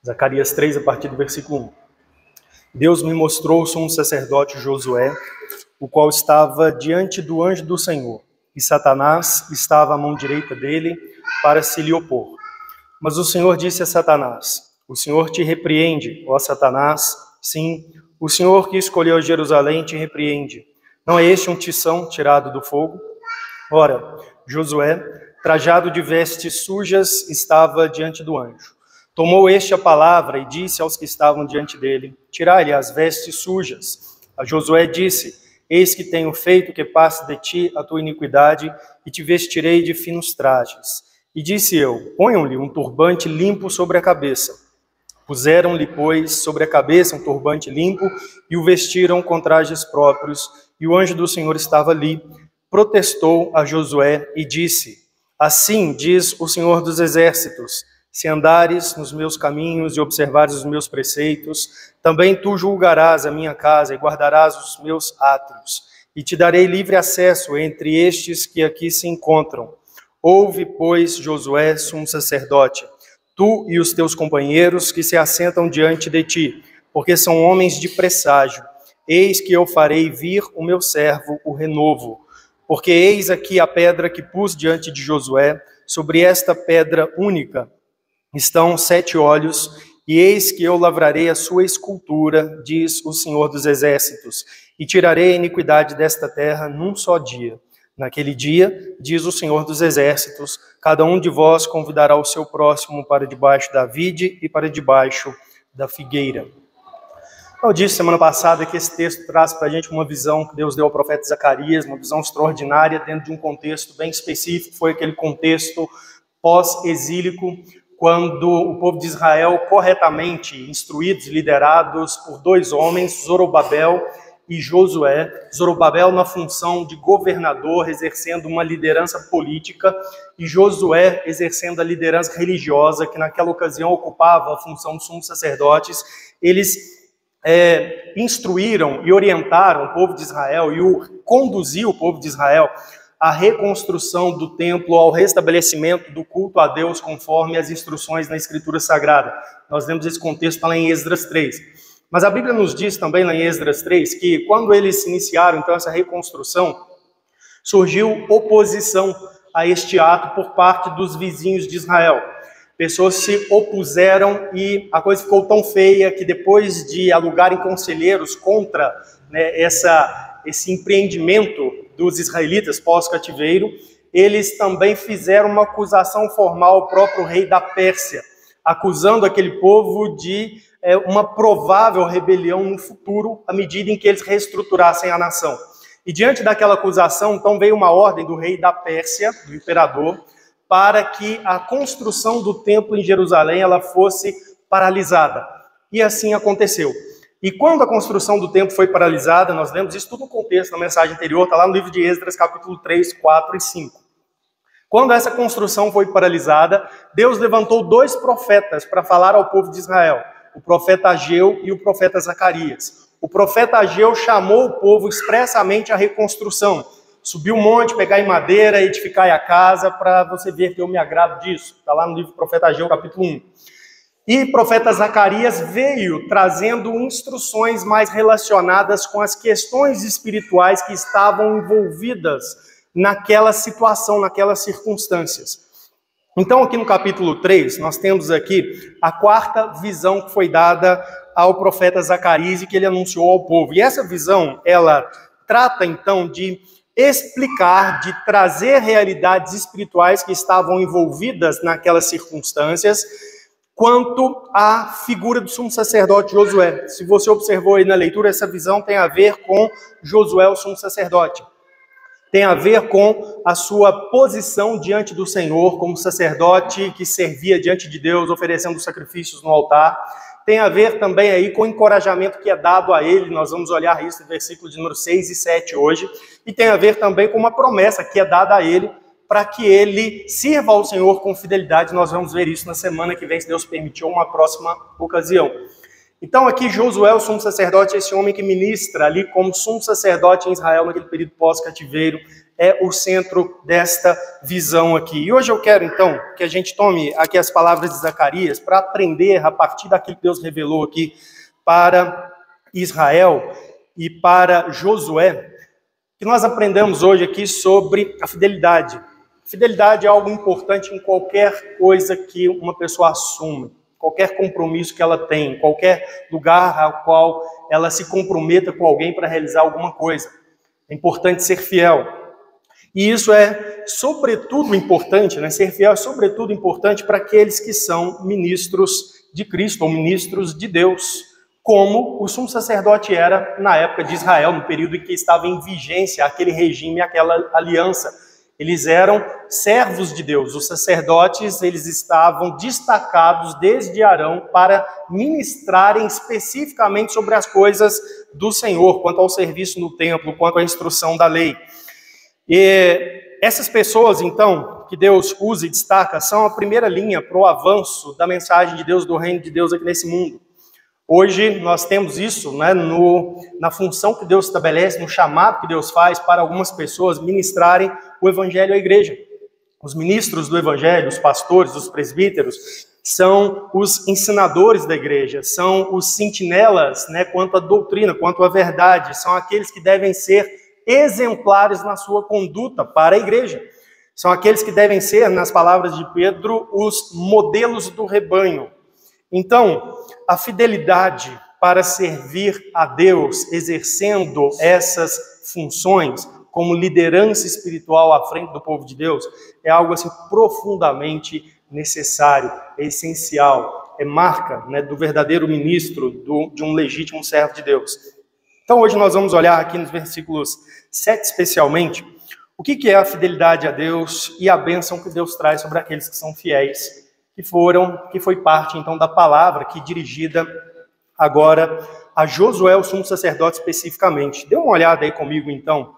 Zacarias 3, a partir do versículo 1. Deus me mostrou o sumo sacerdote Josué, o qual estava diante do anjo do Senhor, e Satanás estava à mão direita dele para se lhe opor. Mas o Senhor disse a Satanás: o Senhor te repreende, ó Satanás, sim, o Senhor que escolheu Jerusalém te repreende. Não é este um tição tirado do fogo? Ora, Josué, trajado de vestes sujas, estava diante do anjo. Tomou este a palavra e disse aos que estavam diante dele: tirai-lhe as vestes sujas. A Josué disse: eis que tenho feito que passe de ti a tua iniquidade, e te vestirei de finos trajes. E disse eu: ponham-lhe um turbante limpo sobre a cabeça. Puseram-lhe, pois, sobre a cabeça um turbante limpo, e o vestiram com trajes próprios. E o anjo do Senhor estava ali, protestou a Josué e disse: assim diz o Senhor dos Exércitos: se andares nos meus caminhos e observares os meus preceitos, também tu julgarás a minha casa e guardarás os meus átrios, e te darei livre acesso entre estes que aqui se encontram. Ouve, pois, Josué, sumo sacerdote, tu e os teus companheiros que se assentam diante de ti, porque são homens de presságio. Eis que eu farei vir o meu servo, o renovo. Porque eis aqui a pedra que pus diante de Josué, sobre esta pedra única estão 7 olhos, e eis que eu lavrarei a sua escultura, diz o Senhor dos Exércitos, e tirarei a iniquidade desta terra num só dia. Naquele dia, diz o Senhor dos Exércitos, cada um de vós convidará o seu próximo para debaixo da vide e para debaixo da figueira. Eu disse semana passada que esse texto traz para a gente uma visão que Deus deu ao profeta Zacarias, uma visão extraordinária dentro de um contexto bem específico, foi aquele contexto pós-exílico, quando o povo de Israel, corretamente instruídos e liderados por 2 homens, Zorobabel e Josué, Zorobabel na função de governador, exercendo uma liderança política, e Josué exercendo a liderança religiosa, que naquela ocasião ocupava a função de sumos sacerdotes. Eles instruíram e orientaram o povo de Israel e conduziu o povo de Israel à reconstrução do templo, ao restabelecimento do culto a Deus conforme as instruções na Escritura Sagrada. Nós vemos esse contexto lá em Esdras 3. Mas a Bíblia nos diz também lá em Esdras 3 que quando eles iniciaram então essa reconstrução, surgiu oposição a este ato por parte dos vizinhos de Israel. Pessoas se opuseram e a coisa ficou tão feia que depois de alugarem conselheiros contra esse empreendimento dos israelitas pós-cativeiro, eles também fizeram uma acusação formal ao próprio rei da Pérsia, acusando aquele povo de uma provável rebelião no futuro, à medida em que eles reestruturassem a nação. E diante daquela acusação, então veio uma ordem do rei da Pérsia, do imperador, para que a construção do templo em Jerusalém ela fosse paralisada. E assim aconteceu. E quando a construção do templo foi paralisada, nós lemos isso tudo no contexto da mensagem anterior, está lá no livro de Esdras, capítulo 3, 4 e 5. Quando essa construção foi paralisada, Deus levantou 2 profetas para falar ao povo de Israel, o profeta Ageu e o profeta Zacarias. O profeta Ageu chamou o povo expressamente à reconstrução. Subiu um monte, pegar em madeira, edificar a casa, para você ver que eu me agrado disso. Está lá no livro do profeta Ageu, capítulo 1. E o profeta Zacarias veio trazendo instruções mais relacionadas com as questões espirituais que estavam envolvidas naquela situação, naquelas circunstâncias. Então, aqui no capítulo 3, nós temos aqui a 4ª visão que foi dada ao profeta Zacarias e que ele anunciou ao povo. E essa visão, ela trata então de explicar, de trazer realidades espirituais que estavam envolvidas naquelas circunstâncias, quanto à figura do sumo sacerdote Josué. Se você observou aí na leitura, essa visão tem a ver com Josué, o sumo sacerdote. Tem a ver com a sua posição diante do Senhor, como sacerdote que servia diante de Deus, oferecendo sacrifícios no altar. Tem a ver também aí com o encorajamento que é dado a ele, nós vamos olhar isso no versículo de número 6 e 7 hoje. E tem a ver também com uma promessa que é dada a ele, para que ele sirva ao Senhor com fidelidade. Nós vamos ver isso na semana que vem, se Deus permitir, uma próxima ocasião. Então aqui Josué, o sumo sacerdote, é esse homem que ministra ali como sumo sacerdote em Israel naquele período pós-cativeiro. é o centro desta visão aqui. E hoje eu quero, então, que a gente tome aqui as palavras de Zacarias para aprender a partir daquilo que Deus revelou aqui para Israel e para Josué, que nós aprendamos hoje aqui sobre a fidelidade. Fidelidade é algo importante em qualquer coisa que uma pessoa assuma, qualquer compromisso que ela tem, qualquer lugar ao qual ela se comprometa com alguém para realizar alguma coisa. É importante ser fiel. E isso é sobretudo importante, né? Ser fiel é sobretudo importante para aqueles que são ministros de Cristo ou ministros de Deus, como o sumo sacerdote era na época de Israel, no período em que estava em vigência aquele regime, aquela aliança. Eles eram servos de Deus. Os sacerdotes, eles estavam destacados desde Arão para ministrarem especificamente sobre as coisas do Senhor, quanto ao serviço no templo, quanto à instrução da lei. E essas pessoas, então, que Deus usa e destaca, são a primeira linha para o avanço da mensagem de Deus, do reino de Deus aqui nesse mundo. Hoje nós temos isso, né, na função que Deus estabelece, no chamado que Deus faz para algumas pessoas ministrarem o Evangelho à igreja. Os ministros do Evangelho, os pastores, os presbíteros, são os ensinadores da igreja, são os sentinelas, né, quanto à doutrina, quanto à verdade, são aqueles que devem ser exemplares na sua conduta para a igreja. São aqueles que devem ser, nas palavras de Pedro, os modelos do rebanho. Então, a fidelidade para servir a Deus, exercendo essas funções como liderança espiritual à frente do povo de Deus, é algo assim profundamente necessário, é essencial, é marca, né, do verdadeiro ministro, de um legítimo servo de Deus. Então hoje nós vamos olhar aqui nos versículos 7 especialmente, o que é a fidelidade a Deus e a bênção que Deus traz sobre aqueles que são fiéis, que foi parte então da palavra aqui dirigida agora a Josué, o sumo sacerdote especificamente. Dê uma olhada aí comigo então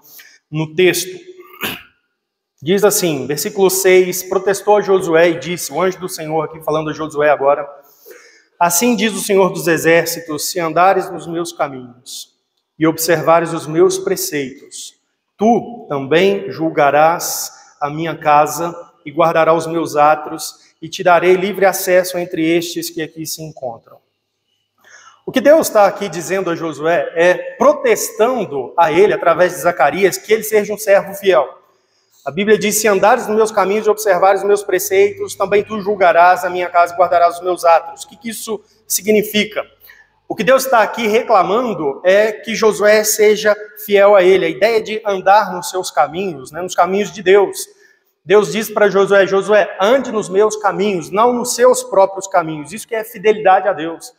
no texto. Diz assim, versículo 6, protestou a Josué e disse, o anjo do Senhor aqui falando a Josué agora, assim diz o Senhor dos exércitos, se andares nos meus caminhos e observares os meus preceitos, tu também julgarás a minha casa e guardarás os meus atos e te darei livre acesso entre estes que aqui se encontram. O que Deus está aqui dizendo a Josué é protestando a ele, através de Zacarias, que ele seja um servo fiel. A Bíblia diz, se andares nos meus caminhos e observares os meus preceitos, também tu julgarás a minha casa e guardarás os meus atos. O que isso significa? O que Deus está aqui reclamando é que Josué seja fiel a ele. A ideia de andar nos seus caminhos, né, nos caminhos de Deus. Deus diz para Josué, Josué, ande nos meus caminhos, não nos seus próprios caminhos. Isso que é fidelidade a Deus.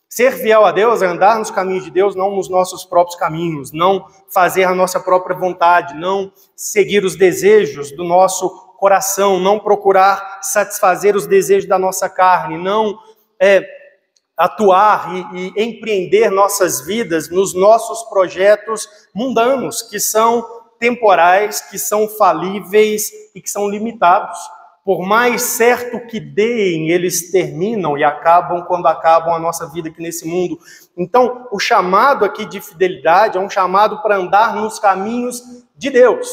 Ser fiel a Deus é andar nos caminhos de Deus, não nos nossos próprios caminhos, não fazer a nossa própria vontade, não seguir os desejos do nosso coração, não procurar satisfazer os desejos da nossa carne, não atuar e empreender nossas vidas nos nossos projetos mundanos, que são temporais, que são falíveis e que são limitados. Por mais certo que deem, eles terminam e acabam quando acabam a nossa vida aqui nesse mundo. Então, o chamado aqui de fidelidade é um chamado para andar nos caminhos de Deus.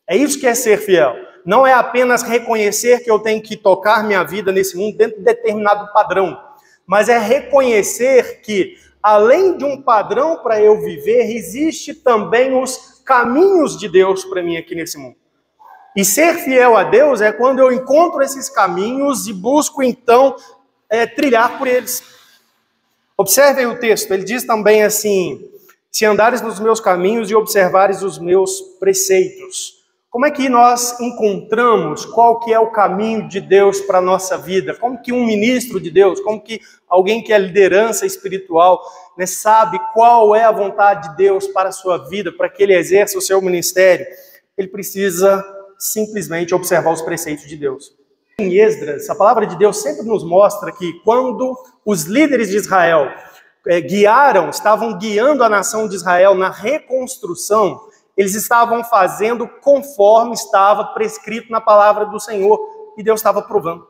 É isso que é ser fiel. Não é apenas reconhecer que eu tenho que tocar minha vida nesse mundo dentro de determinado padrão, mas é reconhecer que, além de um padrão para eu viver, existe também os caminhos de Deus para mim aqui nesse mundo. E ser fiel a Deus é quando eu encontro esses caminhos e busco, então, trilhar por eles. Observem o texto, ele diz também assim, se andares nos meus caminhos e observares os meus preceitos. Como é que nós encontramos qual que é o caminho de Deus para a nossa vida? Como que um ministro de Deus, como que alguém que é liderança espiritual, né, sabe qual é a vontade de Deus para a sua vida, para que ele exerça o seu ministério? Ele precisa simplesmente observar os preceitos de Deus. Em Esdras, a palavra de Deus sempre nos mostra que quando os líderes de Israel estavam guiando a nação de Israel na reconstrução, eles estavam fazendo conforme estava prescrito na palavra do Senhor, e Deus estava provando.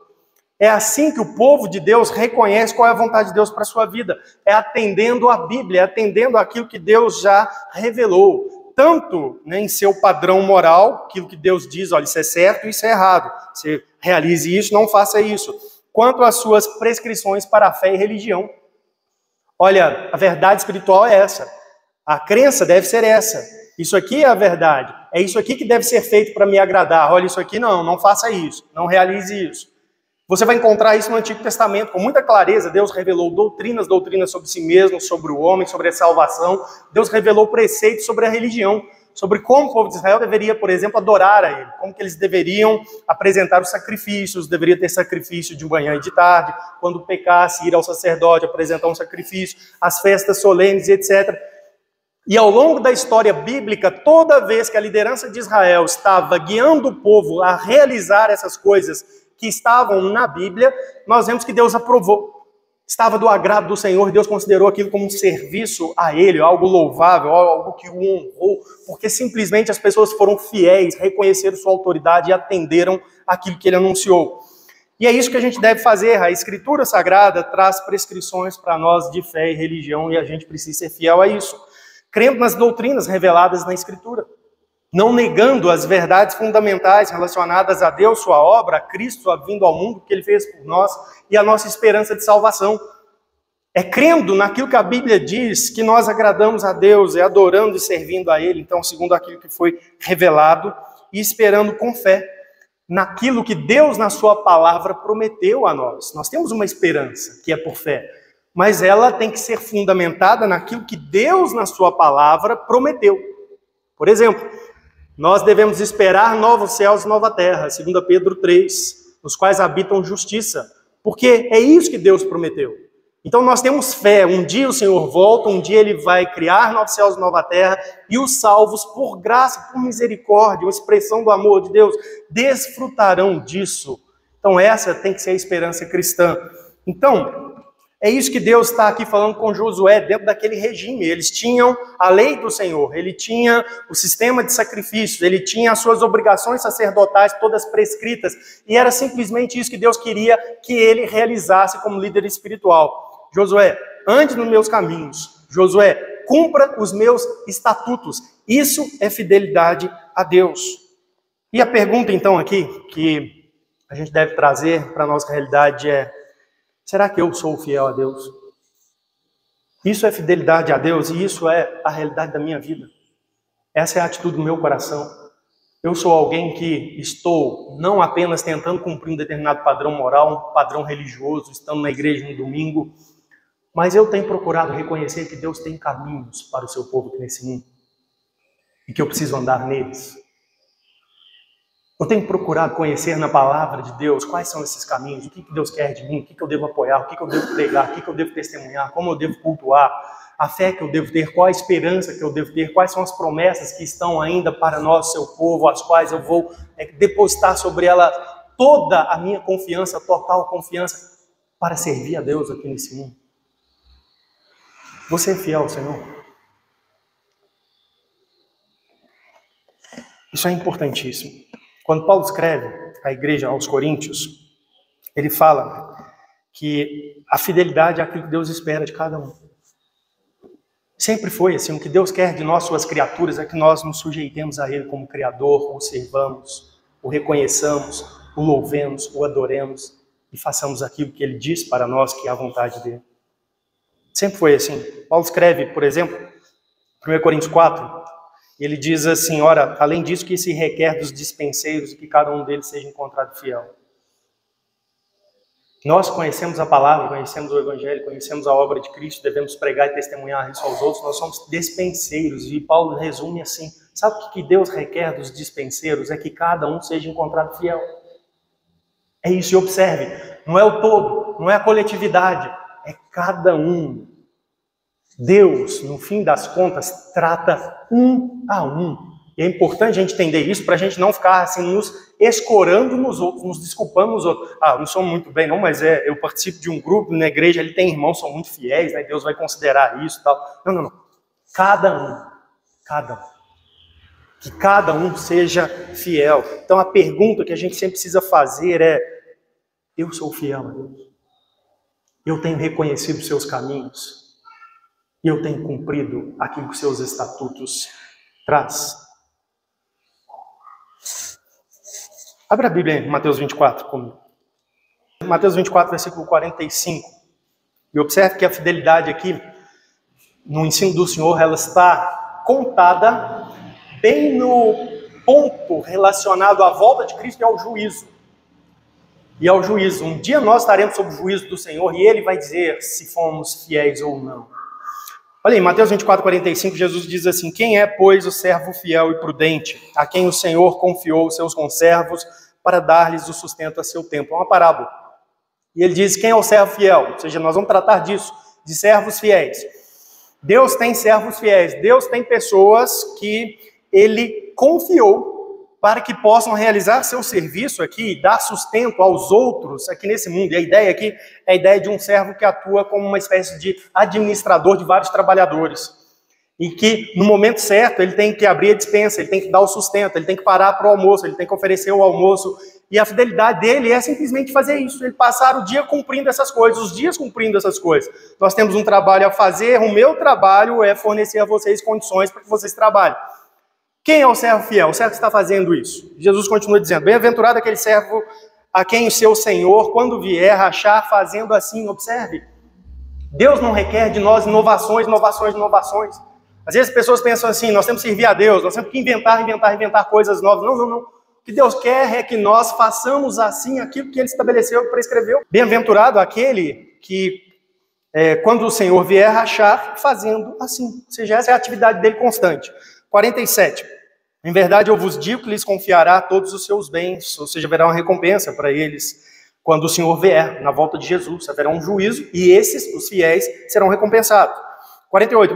É assim que o povo de Deus reconhece qual é a vontade de Deus para a sua vida. É atendendo a Bíblia, é atendendo aquilo que Deus já revelou. tanto, né, em seu padrão moral, aquilo que Deus diz, olha, isso é certo, isso é errado. Você realize isso, não faça isso. Quanto às suas prescrições para a fé e religião. Olha, a verdade espiritual é essa. A crença deve ser essa. Isso aqui é a verdade. É isso aqui que deve ser feito para me agradar. Olha, isso aqui não faça isso. Não realize isso. Você vai encontrar isso no Antigo Testamento com muita clareza. Deus revelou doutrinas sobre si mesmo, sobre o homem, sobre a salvação. Deus revelou preceitos sobre a religião, sobre como o povo de Israel deveria, por exemplo, adorar a Ele, como que eles deveriam apresentar os sacrifícios, deveria ter sacrifício de manhã e de tarde, quando pecasse, ir ao sacerdote, apresentar um sacrifício, as festas solenes, etc. E ao longo da história bíblica, toda vez que a liderança de Israel estava guiando o povo a realizar essas coisas que estavam na Bíblia, nós vemos que Deus aprovou. Estava do agrado do Senhor, Deus considerou aquilo como um serviço a Ele, algo louvável, algo que o honrou, porque simplesmente as pessoas foram fiéis, reconheceram sua autoridade e atenderam aquilo que Ele anunciou. E é isso que a gente deve fazer. A Escritura Sagrada traz prescrições para nós de fé e religião e a gente precisa ser fiel a isso. Crendo nas doutrinas reveladas na Escritura, não negando as verdades fundamentais relacionadas a Deus, sua obra, a Cristo, sua vinda ao mundo, que Ele fez por nós, e a nossa esperança de salvação. É crendo naquilo que a Bíblia diz que nós agradamos a Deus, é adorando e servindo a Ele, então, segundo aquilo que foi revelado, e esperando com fé naquilo que Deus, na sua palavra, prometeu a nós. Nós temos uma esperança, que é por fé, mas ela tem que ser fundamentada naquilo que Deus, na sua palavra, prometeu. Por exemplo, nós devemos esperar novos céus e nova terra, 2 Pedro 3, nos quais habitam justiça, porque é isso que Deus prometeu. Então nós temos fé, um dia o Senhor volta, um dia Ele vai criar novos céus e nova terra, e os salvos, por graça, por misericórdia, uma expressão do amor de Deus, desfrutarão disso. Então essa tem que ser a esperança cristã. Então, é isso que Deus está aqui falando com Josué, dentro daquele regime. Eles tinham a lei do Senhor, ele tinha o sistema de sacrifícios, ele tinha as suas obrigações sacerdotais todas prescritas, e era simplesmente isso que Deus queria que ele realizasse como líder espiritual. Josué, ande nos meus caminhos. Josué, cumpra os meus estatutos. Isso é fidelidade a Deus. E a pergunta então aqui, que a gente deve trazer para a nossa realidade é: será que eu sou fiel a Deus? Isso é fidelidade a Deus e isso é a realidade da minha vida. Essa é a atitude do meu coração. Eu sou alguém que estou não apenas tentando cumprir um determinado padrão moral, um padrão religioso, estando na igreja no domingo, mas eu tenho procurado reconhecer que Deus tem caminhos para o seu povo aqui nesse mundo e que eu preciso andar neles. Eu tenho procurado conhecer na palavra de Deus quais são esses caminhos, o que Deus quer de mim, o que eu devo apoiar, o que eu devo pregar, o que eu devo testemunhar, como eu devo cultuar, a fé que eu devo ter, qual a esperança que eu devo ter, quais são as promessas que estão ainda para nós, seu povo, as quais eu vou depositar sobre ela toda a minha confiança, total confiança, para servir a Deus aqui nesse mundo. Você é fiel ao Senhor? Isso é importantíssimo. Quando Paulo escreve à igreja aos Coríntios, ele fala que a fidelidade é aquilo que Deus espera de cada um. Sempre foi assim, o que Deus quer de nós, suas criaturas, é que nós nos sujeitemos a Ele como Criador, o servamos, o reconheçamos, o louvemos, o adoremos e façamos aquilo que Ele diz para nós que é a vontade dEle. Sempre foi assim. Paulo escreve, por exemplo, 1 Coríntios 4, ele diz assim: ora, além disso que se requer dos dispenseiros, que cada um deles seja encontrado fiel. Nós conhecemos a palavra, conhecemos o Evangelho, conhecemos a obra de Cristo, devemos pregar e testemunhar isso aos outros, nós somos dispenseiros, e Paulo resume assim: sabe o que Deus requer dos dispenseiros? É que cada um seja encontrado fiel. É isso, e observe, não é o todo, não é a coletividade, é cada um. Deus, no fim das contas, trata um a um. E é importante a gente entender isso para a gente não ficar assim, nos escorando nos outros, nos desculpando nos outros. Ah, não sou muito bem não, mas eu participo de um grupo na igreja, ele tem irmãos, são muito fiéis, né? Deus vai considerar isso e tal. Não. Cada um. Que cada um seja fiel. Então a pergunta que a gente sempre precisa fazer é: eu sou fiel a Deus? Eu tenho reconhecido os seus caminhos? E eu tenho cumprido aquilo que os seus estatutos traz. Abra a Bíblia em Mateus 24 comigo. Mateus 24, versículo 45. E observe que a fidelidade aqui, no ensino do Senhor, ela está contada bem no ponto relacionado à volta de Cristo e ao juízo. Um dia nós estaremos sob o juízo do Senhor e Ele vai dizer se fomos fiéis ou não. Olha aí, Mateus 24, 45, Jesus diz assim: quem é, pois, o servo fiel e prudente, a quem o Senhor confiou os seus conservos para dar-lhes o sustento a seu tempo? É uma parábola. E ele diz: quem é o servo fiel? Ou seja, nós vamos tratar disso, de servos fiéis. Deus tem servos fiéis, Deus tem pessoas que Ele confiou para que possam realizar seu serviço aqui, dar sustento aos outros aqui nesse mundo. E a ideia aqui é a ideia de um servo que atua como uma espécie de administrador de vários trabalhadores. E que, no momento certo, ele tem que abrir a despensa, ele tem que dar o sustento, ele tem que parar para o almoço, ele tem que oferecer o almoço. E a fidelidade dele é simplesmente fazer isso, ele passar o dia cumprindo essas coisas, os dias cumprindo essas coisas. Nós temos um trabalho a fazer, o meu trabalho é fornecer a vocês condições para que vocês trabalhem. Quem é o servo fiel? O servo que está fazendo isso. Jesus continua dizendo: bem-aventurado aquele servo a quem o seu Senhor, quando vier, achar fazendo assim. Observe, Deus não requer de nós inovações. Às vezes as pessoas pensam assim: nós temos que servir a Deus, nós temos que inventar coisas novas. Não. O que Deus quer é que nós façamos assim aquilo que Ele estabeleceu e prescreveu. Bem-aventurado aquele que, quando o Senhor vier, achar fazendo assim. Ou seja, essa é a atividade dele constante. 47. Em verdade, eu vos digo que lhes confiará todos os seus bens, ou seja, haverá uma recompensa para eles quando o Senhor vier, na volta de Jesus. Haverá um juízo e esses, os fiéis, serão recompensados. 48.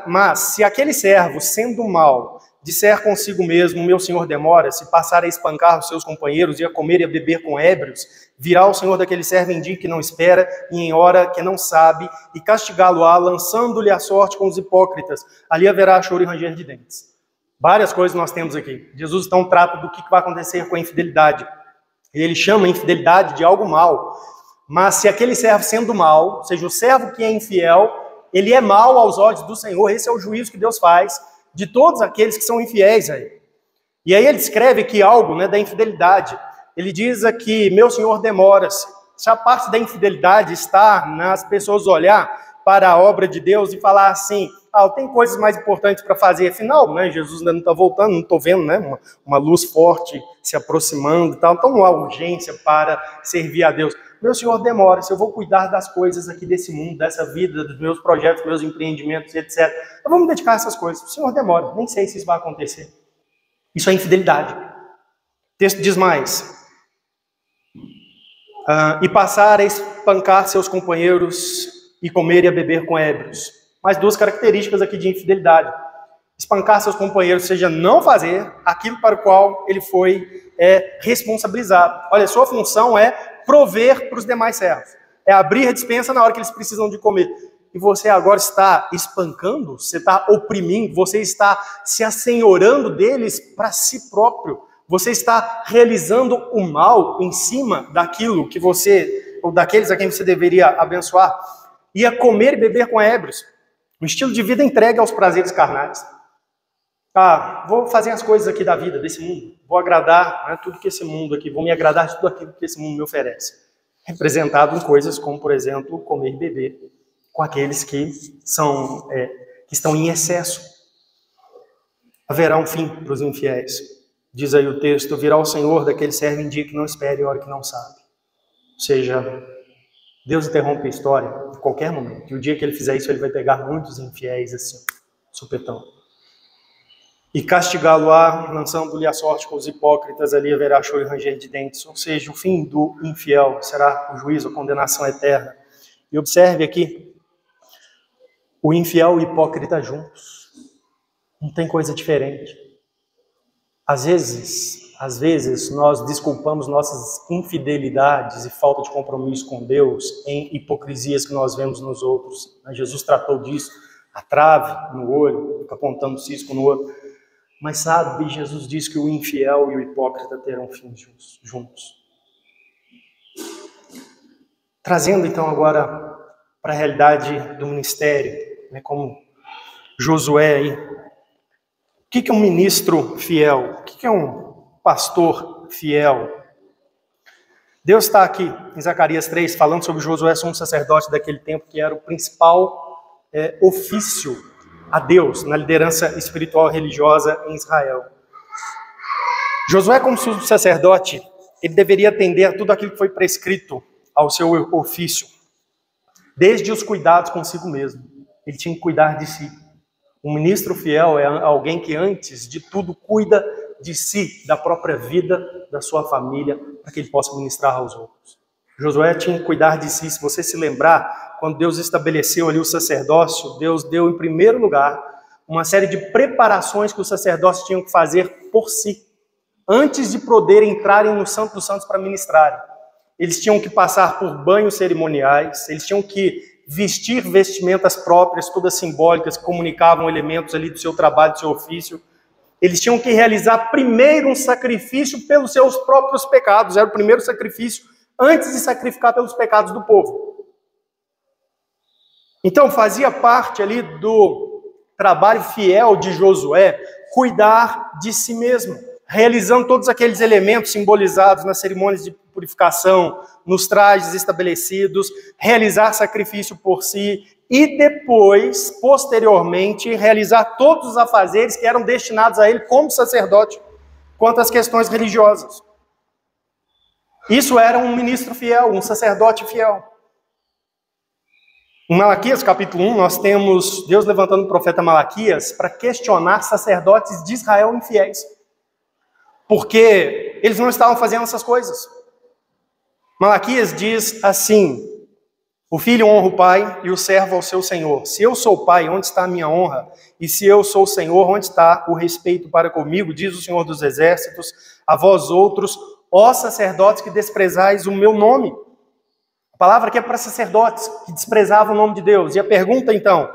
Mas se aquele servo, sendo mau, disser consigo mesmo: meu Senhor demora, se passar a espancar os seus companheiros e a comer e a beber com ébrios, virá o Senhor daquele servo em dia que não espera e em hora que não sabe, e castigá-lo-á, lançando-lhe a sorte com os hipócritas. Ali haverá choro e ranger de dentes. Várias coisas nós temos aqui. Jesus então trata do que vai acontecer com a infidelidade. Ele chama a infidelidade de algo mal. Mas se aquele servo sendo mal, ou seja, o servo que é infiel, ele é mau aos olhos do Senhor. Esse é o juízo que Deus faz de todos aqueles que são infiéis a Ele. E aí ele escreve aqui algo, da infidelidade. Ele diz aqui: meu Senhor demora-se. Se a parte da infidelidade está nas pessoas olhar para a obra de Deus e falar assim: tem coisas mais importantes para fazer. Afinal, Jesus ainda não está voltando, não estou vendo uma luz forte se aproximando e tal. Então não há urgência para servir a Deus. Meu Senhor demora-se, eu vou cuidar das coisas aqui desse mundo, dessa vida, dos meus projetos, meus empreendimentos, etc. Eu vou me dedicar a essas coisas. O Senhor demora, nem sei se isso vai acontecer. Isso é infidelidade. O texto diz mais: e passar a espancar seus companheiros e comer e a beber com ébrios. Mais duas características aqui de infidelidade: espancar seus companheiros, ou seja, não fazer aquilo para o qual ele foi responsabilizado. Olha, sua função é prover para os demais servos, é abrir a despensa na hora que eles precisam de comer. E você agora está espancando, você está oprimindo, você está se assenhorando deles para si próprio. Você está realizando o mal em cima daquilo que você, ou daqueles a quem você deveria abençoar. E a comer e beber com ébrios. Um estilo de vida entregue aos prazeres carnais. Vou fazer as coisas aqui da vida, desse mundo. Vou agradar tudo que esse mundo aqui, vou me agradar de tudo aquilo que esse mundo me oferece. Representado em coisas como, por exemplo, comer e beber com aqueles que estão em excesso. Haverá um fim para os infiéis. Diz aí o texto: virá o Senhor daquele servo em dia que não espera e hora que não sabe. Ou seja, Deus interrompe a história a qualquer momento. E o dia que Ele fizer isso, Ele vai pegar muitos infiéis assim, supetão. E castigá-lo-á, lançando-lhe a sorte com os hipócritas, ali haverá choro e ranger de dentes. Ou seja, o fim do infiel será o juízo, a condenação eterna. E observe aqui, o infiel e o hipócrita juntos. Não tem coisa diferente. Às vezes, nós desculpamos nossas infidelidades e falta de compromisso com Deus em hipocrisias que nós vemos nos outros. Jesus tratou disso, a trave no olho, fica apontando o cisco no olho. Mas sabe, Jesus diz que o infiel e o hipócrita terão fim juntos. Trazendo então agora para a realidade do ministério, como Josué aí. O que é um ministro fiel? O que é um pastor fiel? Deus está aqui em Zacarias 3 falando sobre Josué, sumo sacerdote daquele tempo, que era o principal ofício a Deus na liderança espiritual e religiosa em Israel. Josué, como sumo sacerdote, ele deveria atender a tudo aquilo que foi prescrito ao seu ofício, desde os cuidados consigo mesmo. Ele tinha que cuidar de si. Um ministro fiel é alguém que, antes de tudo, cuida de si, da própria vida, da sua família, para que ele possa ministrar aos outros. Josué tinha que cuidar de si. Se você se lembrar, quando Deus estabeleceu ali o sacerdócio, Deus deu, em primeiro lugar, uma série de preparações que os sacerdotes tinham que fazer por si, antes de poder entrarem no Santo dos Santos para ministrarem. Eles tinham que passar por banhos cerimoniais, eles tinham que vestir vestimentas próprias, todas simbólicas, que comunicavam elementos ali do seu trabalho, do seu ofício. Eles tinham que realizar primeiro um sacrifício pelos seus próprios pecados. Era o primeiro sacrifício antes de sacrificar pelos pecados do povo. Então, fazia parte ali do trabalho fiel de Josué cuidar de si mesmo, realizando todos aqueles elementos simbolizados nas cerimônias de purificação, nos trajes estabelecidos, realizar sacrifício por si e depois, posteriormente, realizar todos os afazeres que eram destinados a ele como sacerdote, quanto às questões religiosas. Isso era um ministro fiel, um sacerdote fiel. Em Malaquias, capítulo 1, nós temos Deus levantando o profeta Malaquias para questionar sacerdotes de Israel infiéis, porque eles não estavam fazendo essas coisas. Malaquias diz assim: o filho honra o pai e o servo ao seu senhor. Se eu sou pai, onde está a minha honra? E se eu sou o senhor, onde está o respeito para comigo? Diz o Senhor dos exércitos, a vós outros, ó sacerdotes que desprezais o meu nome. A palavra aqui é para sacerdotes que desprezavam o nome de Deus. E a pergunta então: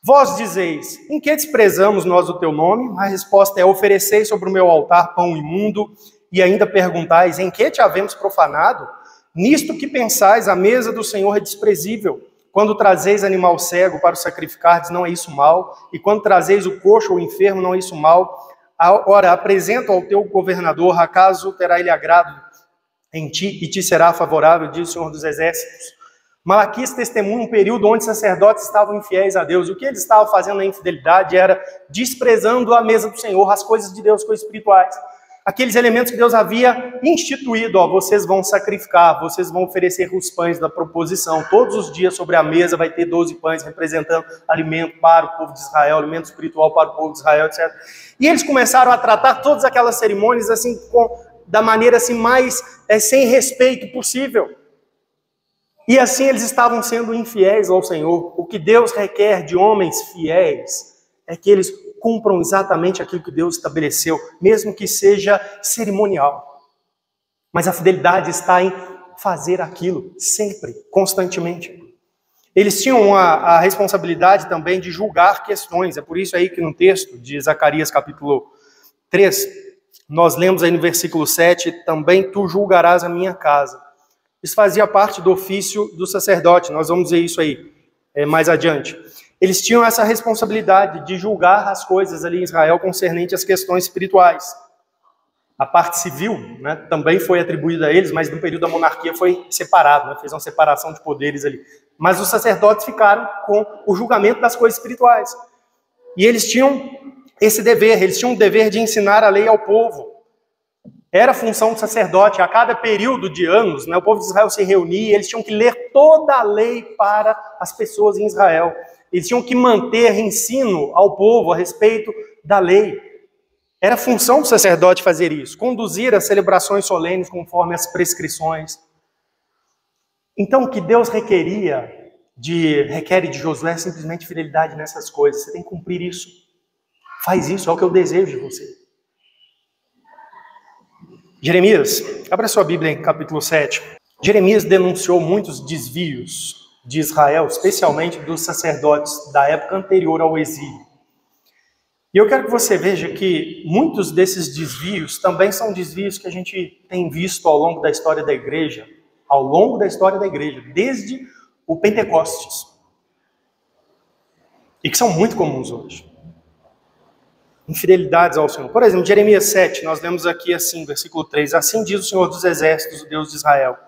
vós dizeis, em que desprezamos nós o teu nome? A resposta é: ofereceis sobre o meu altar pão imundo, e ainda perguntais, em que te havemos profanado? Nisto que pensais, a mesa do Senhor é desprezível. Quando trazeis animal cego para o sacrificardes, não é isso mal? E quando trazeis o coxo ou o enfermo, não é isso mal? Ora, apresenta ao teu governador, acaso terá ele agrado em ti e te será favorável, diz o Senhor dos exércitos. Malaquias testemunha um período onde sacerdotes estavam infiéis a Deus. O que eles estavam fazendo na infidelidade era desprezando a mesa do Senhor, as coisas de Deus, coisas espirituais. Aqueles elementos que Deus havia instituído, vocês vão sacrificar, vocês vão oferecer os pães da proposição. Todos os dias sobre a mesa vai ter 12 pães representando alimento para o povo de Israel, alimento espiritual para o povo de Israel, etc. E eles começaram a tratar todas aquelas cerimônias assim, da maneira assim, mais sem respeito possível. E assim eles estavam sendo infiéis ao Senhor. O que Deus requer de homens fiéis é que eles cumpram exatamente aquilo que Deus estabeleceu, mesmo que seja cerimonial. Mas a fidelidade está em fazer aquilo sempre, constantemente. Eles tinham a responsabilidade também de julgar questões. É por isso aí que no texto de Zacarias capítulo 3, nós lemos aí no versículo 7, também tu julgarás a minha casa. Isso fazia parte do ofício do sacerdote. Nós vamos ver isso aí mais adiante. Eles tinham essa responsabilidade de julgar as coisas ali em Israel concernente às questões espirituais. A parte civil, né, também foi atribuída a eles, mas no período da monarquia foi separado, né, fez uma separação de poderes ali. Mas os sacerdotes ficaram com o julgamento das coisas espirituais. E eles tinham esse dever, eles tinham o dever de ensinar a lei ao povo. Era a função do sacerdote. A cada período de anos, né, o povo de Israel se reunia e eles tinham que ler toda a lei para as pessoas em Israel. Eles tinham que manter ensino ao povo a respeito da lei. Era função do sacerdote fazer isso, conduzir as celebrações solenes conforme as prescrições. Então, o que Deus requer de Josué é simplesmente fidelidade nessas coisas. Você tem que cumprir isso. Faz isso, é o que eu desejo de você. Jeremias, abra sua Bíblia em capítulo 7. Jeremias denunciou muitos desvios de Israel, especialmente dos sacerdotes da época anterior ao exílio. E eu quero que você veja que muitos desses desvios também são desvios que a gente tem visto ao longo da história da igreja, desde o Pentecostes, e que são muito comuns hoje. Infidelidades ao Senhor. Por exemplo, Jeremias 7, nós lemos aqui assim, versículo 3, assim diz o Senhor dos Exércitos, o Deus de Israel: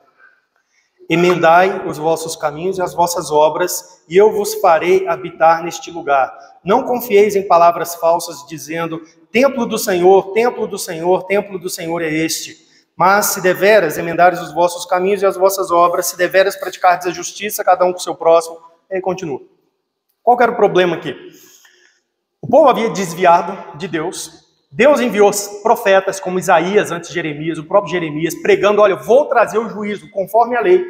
emendai os vossos caminhos e as vossas obras, e eu vos farei habitar neste lugar. Não confieis em palavras falsas, dizendo: templo do Senhor, templo do Senhor, templo do Senhor é este. Mas se deveras emendares os vossos caminhos e as vossas obras, se deveras praticardes a justiça, cada um com o seu próximo, aí continua. Qual que era o problema aqui? O povo havia desviado de Deus. Deus enviou profetas como Isaías, antes de Jeremias, o próprio Jeremias, pregando: olha, vou trazer o juízo conforme a lei,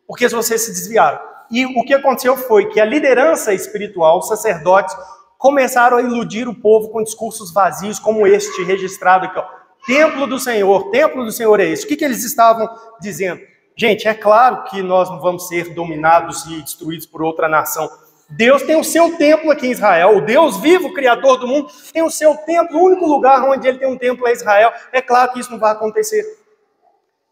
porque vocês se desviaram. E o que aconteceu foi que a liderança espiritual, os sacerdotes, começaram a iludir o povo com discursos vazios, como este registrado aqui, ó. Templo do Senhor é esse. O que eles estavam dizendo? Gente, é claro que nós não vamos ser dominados e destruídos por outra nação. Deus tem o seu templo aqui em Israel. O Deus vivo, o Criador do mundo, tem o seu templo. O único lugar onde ele tem um templo é Israel. É claro que isso não vai acontecer.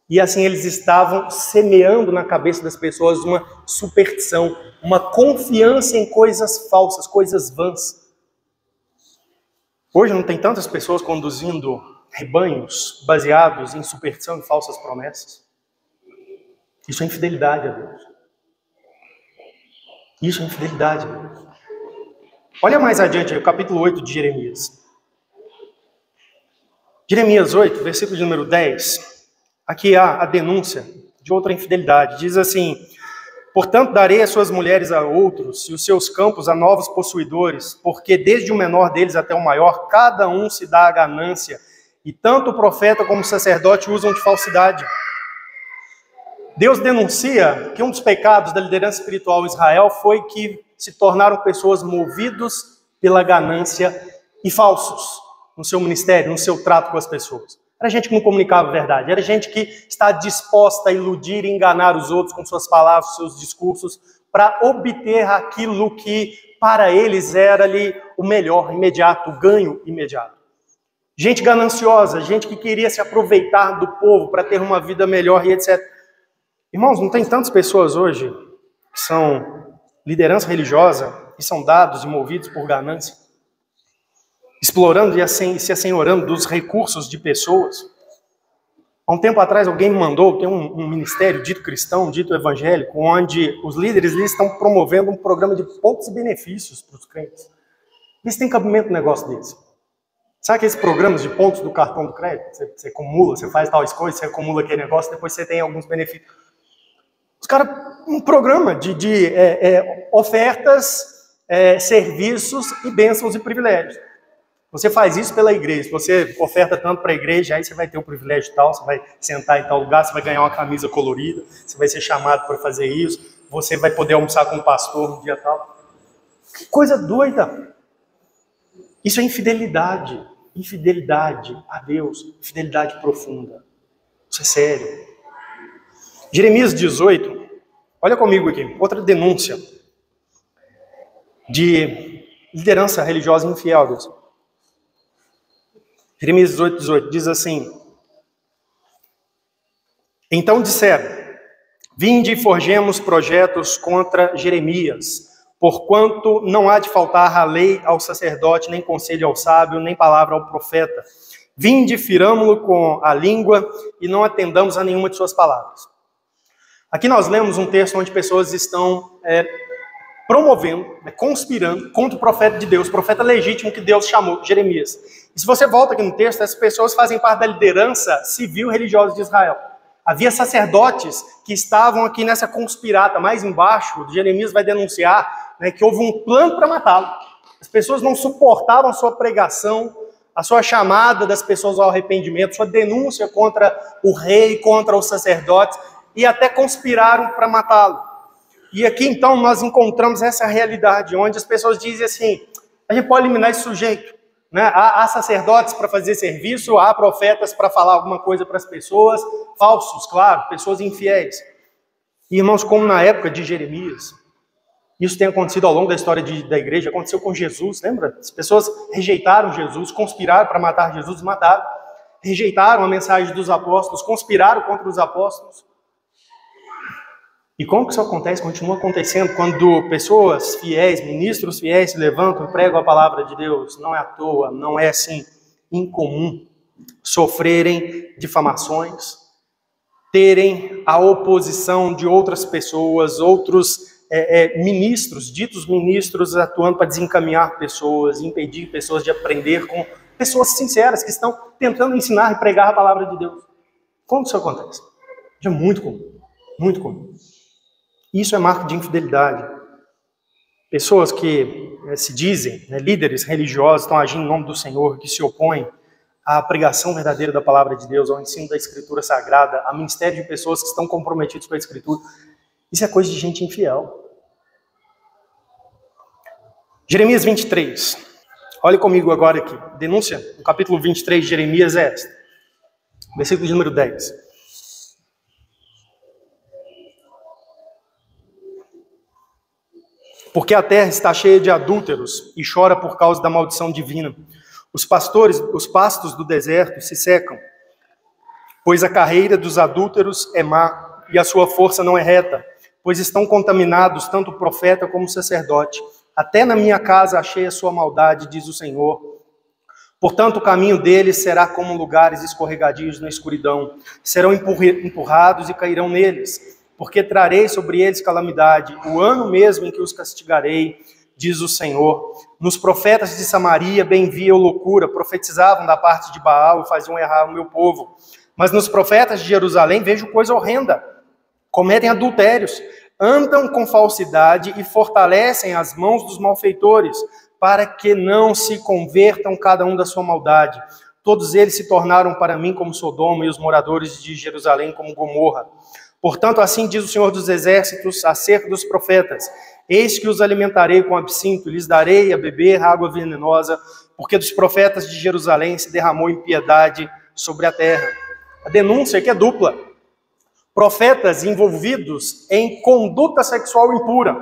E assim eles estavam semeando na cabeça das pessoas uma superstição, uma confiança em coisas falsas, coisas vãs. Hoje não tem tantas pessoas conduzindo rebanhos baseados em superstição e falsas promessas. Isso é infidelidade a Deus. Isso é infidelidade a Deus. Olha mais adiante, o capítulo 8 de Jeremias. Jeremias 8, versículo de número 10. Aqui há a denúncia de outra infidelidade. Diz assim: portanto, darei as suas mulheres a outros e os seus campos a novos possuidores, porque desde o menor deles até o maior, cada um se dá a ganância, e tanto o profeta como o sacerdote usam de falsidade. Deus denuncia que um dos pecados da liderança espiritual em Israel foi que se tornaram pessoas movidos pela ganância e falsos no seu ministério, no seu trato com as pessoas. Era gente que não comunicava a verdade, era gente que está disposta a iludir e enganar os outros com suas palavras, seus discursos, para obter aquilo que para eles era ali o melhor, imediato, o ganho imediato. Gente gananciosa, gente que queria se aproveitar do povo para ter uma vida melhor e etc. Irmãos, não tem tantas pessoas hoje que são liderança religiosa e são dados e movidos por ganância, explorando e se assenhorando dos recursos de pessoas. Há um tempo atrás alguém me mandou, tem um ministério dito cristão, dito evangélico, onde os líderes ali estão promovendo um programa de pontos e benefícios para os crentes. Isso tem cabimento no negócio desse. Sabe aqueles programas de pontos do cartão do crédito? Você acumula, você faz tal coisa, você acumula aquele negócio, depois você tem alguns benefícios. Os caras, um programa de ofertas, serviços e bênçãos e privilégios. Você faz isso pela igreja, você oferta tanto para a igreja, aí você vai ter o privilégio tal, você vai sentar em tal lugar, você vai ganhar uma camisa colorida, você vai ser chamado para fazer isso, você vai poder almoçar com o pastor no dia tal. Que coisa doida! Isso é infidelidade. Infidelidade a Deus, infidelidade profunda. Isso é sério. Jeremias 18, olha comigo aqui, outra denúncia de liderança religiosa infiel, Deus. Jeremias 18 diz assim: então disseram: vinde e forjemos projetos contra Jeremias, porquanto não há de faltar a lei ao sacerdote, nem conselho ao sábio, nem palavra ao profeta. Vinde, firamo-lo com a língua e não atendamos a nenhuma de suas palavras. Aqui nós lemos um texto onde pessoas estão promovendo, conspirando contra o profeta de Deus, o profeta legítimo que Deus chamou, Jeremias. E se você volta aqui no texto, essas pessoas fazem parte da liderança civil religiosa de Israel. Havia sacerdotes que estavam aqui nessa conspirata. Mais embaixo, Jeremias vai denunciar que houve um plano para matá-lo. As pessoas não suportavam a sua pregação, a sua chamada das pessoas ao arrependimento, sua denúncia contra o rei, contra os sacerdotes, e até conspiraram para matá-lo. E aqui então nós encontramos essa realidade, onde as pessoas dizem assim: a gente pode eliminar esse sujeito. Há sacerdotes para fazer serviço, há profetas para falar alguma coisa para as pessoas, falsos, claro, pessoas infiéis. E, irmãos, como na época de Jeremias, isso tem acontecido ao longo da história da igreja, aconteceu com Jesus, lembra? As pessoas rejeitaram Jesus, conspiraram para matar Jesus e mataram. Rejeitaram a mensagem dos apóstolos, conspiraram contra os apóstolos. E como que isso acontece? Continua acontecendo quando pessoas fiéis, ministros fiéis se levantam e pregam a palavra de Deus. Não é à toa, não é assim incomum sofrerem difamações, terem a oposição de outras pessoas, outros ministros, ditos ministros, atuando para desencaminhar pessoas, impedir pessoas de aprender com pessoas sinceras que estão tentando ensinar e pregar a palavra de Deus. Como isso acontece? É muito comum, muito comum. Isso é marca de infidelidade. Pessoas que se dizem líderes religiosos, estão agindo em nome do Senhor, que se opõem à pregação verdadeira da palavra de Deus, ao ensino da Escritura Sagrada, a ministério de pessoas que estão comprometidas com a Escritura. Isso é coisa de gente infiel. Jeremias 23. Olhe comigo agora aqui. Denúncia no capítulo 23 de Jeremias é esta. Versículo de número 10. Porque a terra está cheia de adúlteros e chora por causa da maldição divina. Os pastos do deserto se secam, pois a carreira dos adúlteros é má e a sua força não é reta, pois estão contaminados tanto o profeta como o sacerdote. Até na minha casa achei a sua maldade, diz o Senhor. Portanto, o caminho deles será como lugares escorregadios na escuridão. Serão empurrados e cairão neles. Porque trarei sobre eles calamidade, o ano mesmo em que os castigarei, diz o Senhor. Nos profetas de Samaria bem viam loucura, profetizavam da parte de Baal e faziam errar o meu povo. Mas nos profetas de Jerusalém vejo coisa horrenda. Cometem adultérios, andam com falsidade e fortalecem as mãos dos malfeitores, para que não se convertam cada um da sua maldade. Todos eles se tornaram para mim como Sodoma e os moradores de Jerusalém como Gomorra. Portanto, assim diz o Senhor dos Exércitos acerca dos profetas: eis que os alimentarei com absinto, lhes darei a beber água venenosa, porque dos profetas de Jerusalém se derramou impiedade sobre a terra. A denúncia aqui é dupla. Profetas envolvidos em conduta sexual impura.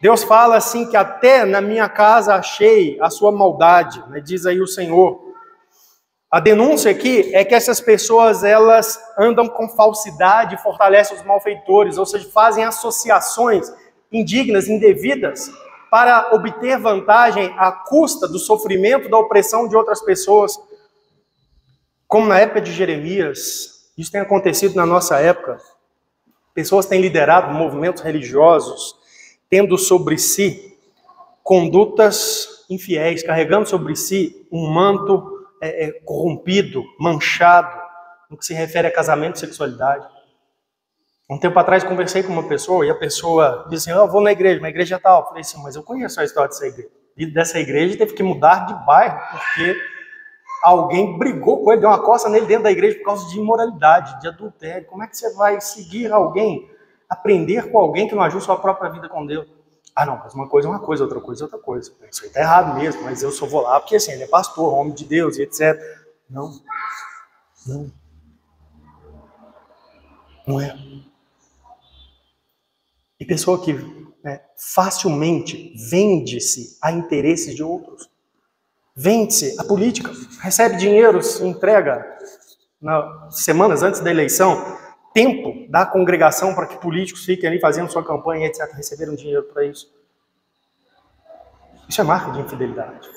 Deus fala assim que até na minha casa achei a sua maldade, né? Diz aí o Senhor. A denúncia aqui é que essas pessoas, elas andam com falsidade e fortalecem os malfeitores, ou seja, fazem associações indignas, indevidas, para obter vantagem à custa do sofrimento, da opressão de outras pessoas. Como na época de Jeremias, isso tem acontecido na nossa época. Pessoas têm liderado movimentos religiosos, tendo sobre si condutas infiéis, carregando sobre si um manto corrompido, manchado, no que se refere a casamento e sexualidade. Um tempo atrás conversei com uma pessoa e a pessoa disse assim: eu vou na igreja tal. Eu falei assim: mas eu conheço a história dessa igreja. E dessa igreja teve que mudar de bairro porque alguém brigou com ele, deu uma coça nele dentro da igreja por causa de imoralidade, de adultério. Como é que você vai seguir alguém, aprender com alguém que não ajuda a sua própria vida com Deus? Ah, não, mas uma coisa é uma coisa, outra coisa é outra coisa. Isso aí está errado mesmo, mas eu só vou lá porque assim, ele é pastor, homem de Deus e etc. Não. Não é. E pessoa que facilmente vende-se a interesses de outros. Vende-se a política. Recebe dinheiro, se entrega semanas antes da eleição, tempo da congregação para que políticos fiquem ali fazendo sua campanha, etc. Receberam dinheiro para isso. Isso é marca de infidelidade.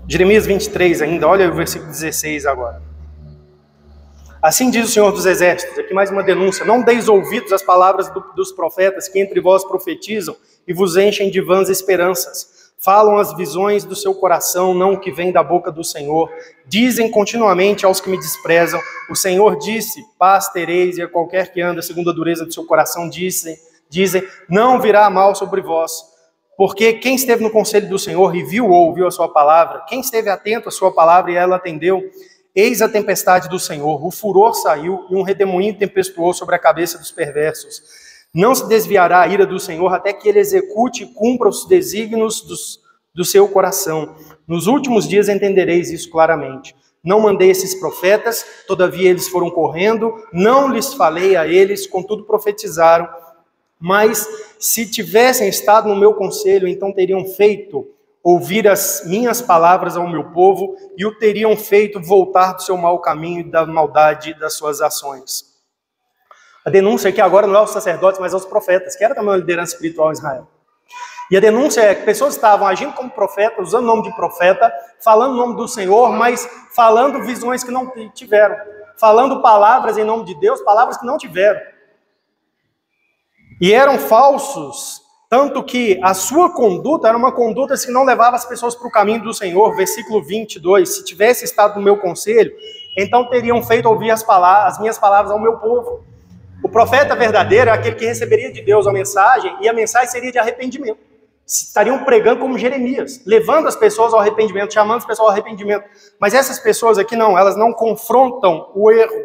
Jeremias 23 ainda, olha o versículo 16 agora. Assim diz o Senhor dos Exércitos, aqui mais uma denúncia: não deis ouvidos às palavras dos profetas que entre vós profetizam e vos enchem de vãs esperanças. Falam as visões do seu coração, não o que vem da boca do Senhor. Dizem continuamente aos que me desprezam: o Senhor disse, paz tereis, e a qualquer que anda segundo a dureza do seu coração dizem, não virá mal sobre vós. Porque quem esteve no conselho do Senhor e viu ou ouviu a sua palavra, quem esteve atento à sua palavra e ela atendeu, eis a tempestade do Senhor, o furor saiu e um redemoinho tempestuou sobre a cabeça dos perversos. Não se desviará a ira do Senhor até que ele execute e cumpra os desígnios do seu coração. Nos últimos dias entendereis isso claramente. Não mandei esses profetas, todavia eles foram correndo, não lhes falei a eles, contudo profetizaram. Mas se tivessem estado no meu conselho, então teriam feito ouvir as minhas palavras ao meu povo e o teriam feito voltar do seu mau caminho e da maldade das suas ações. A denúncia aqui agora não é aos sacerdotes, mas aos profetas, que era também uma liderança espiritual em Israel. E a denúncia é que pessoas estavam agindo como profeta, usando o nome de profeta, falando o nome do Senhor, mas falando visões que não tiveram. Falando palavras em nome de Deus, palavras que não tiveram. E eram falsos, tanto que a sua conduta era uma conduta que não levava as pessoas para o caminho do Senhor. Versículo 22, se tivesse estado no meu conselho, então teriam feito ouvir as minhas palavras ao meu povo. O profeta verdadeiro é aquele que receberia de Deus a mensagem, e a mensagem seria de arrependimento. Estariam pregando como Jeremias, levando as pessoas ao arrependimento, chamando as pessoas ao arrependimento. Mas essas pessoas aqui não, elas não confrontam o erro.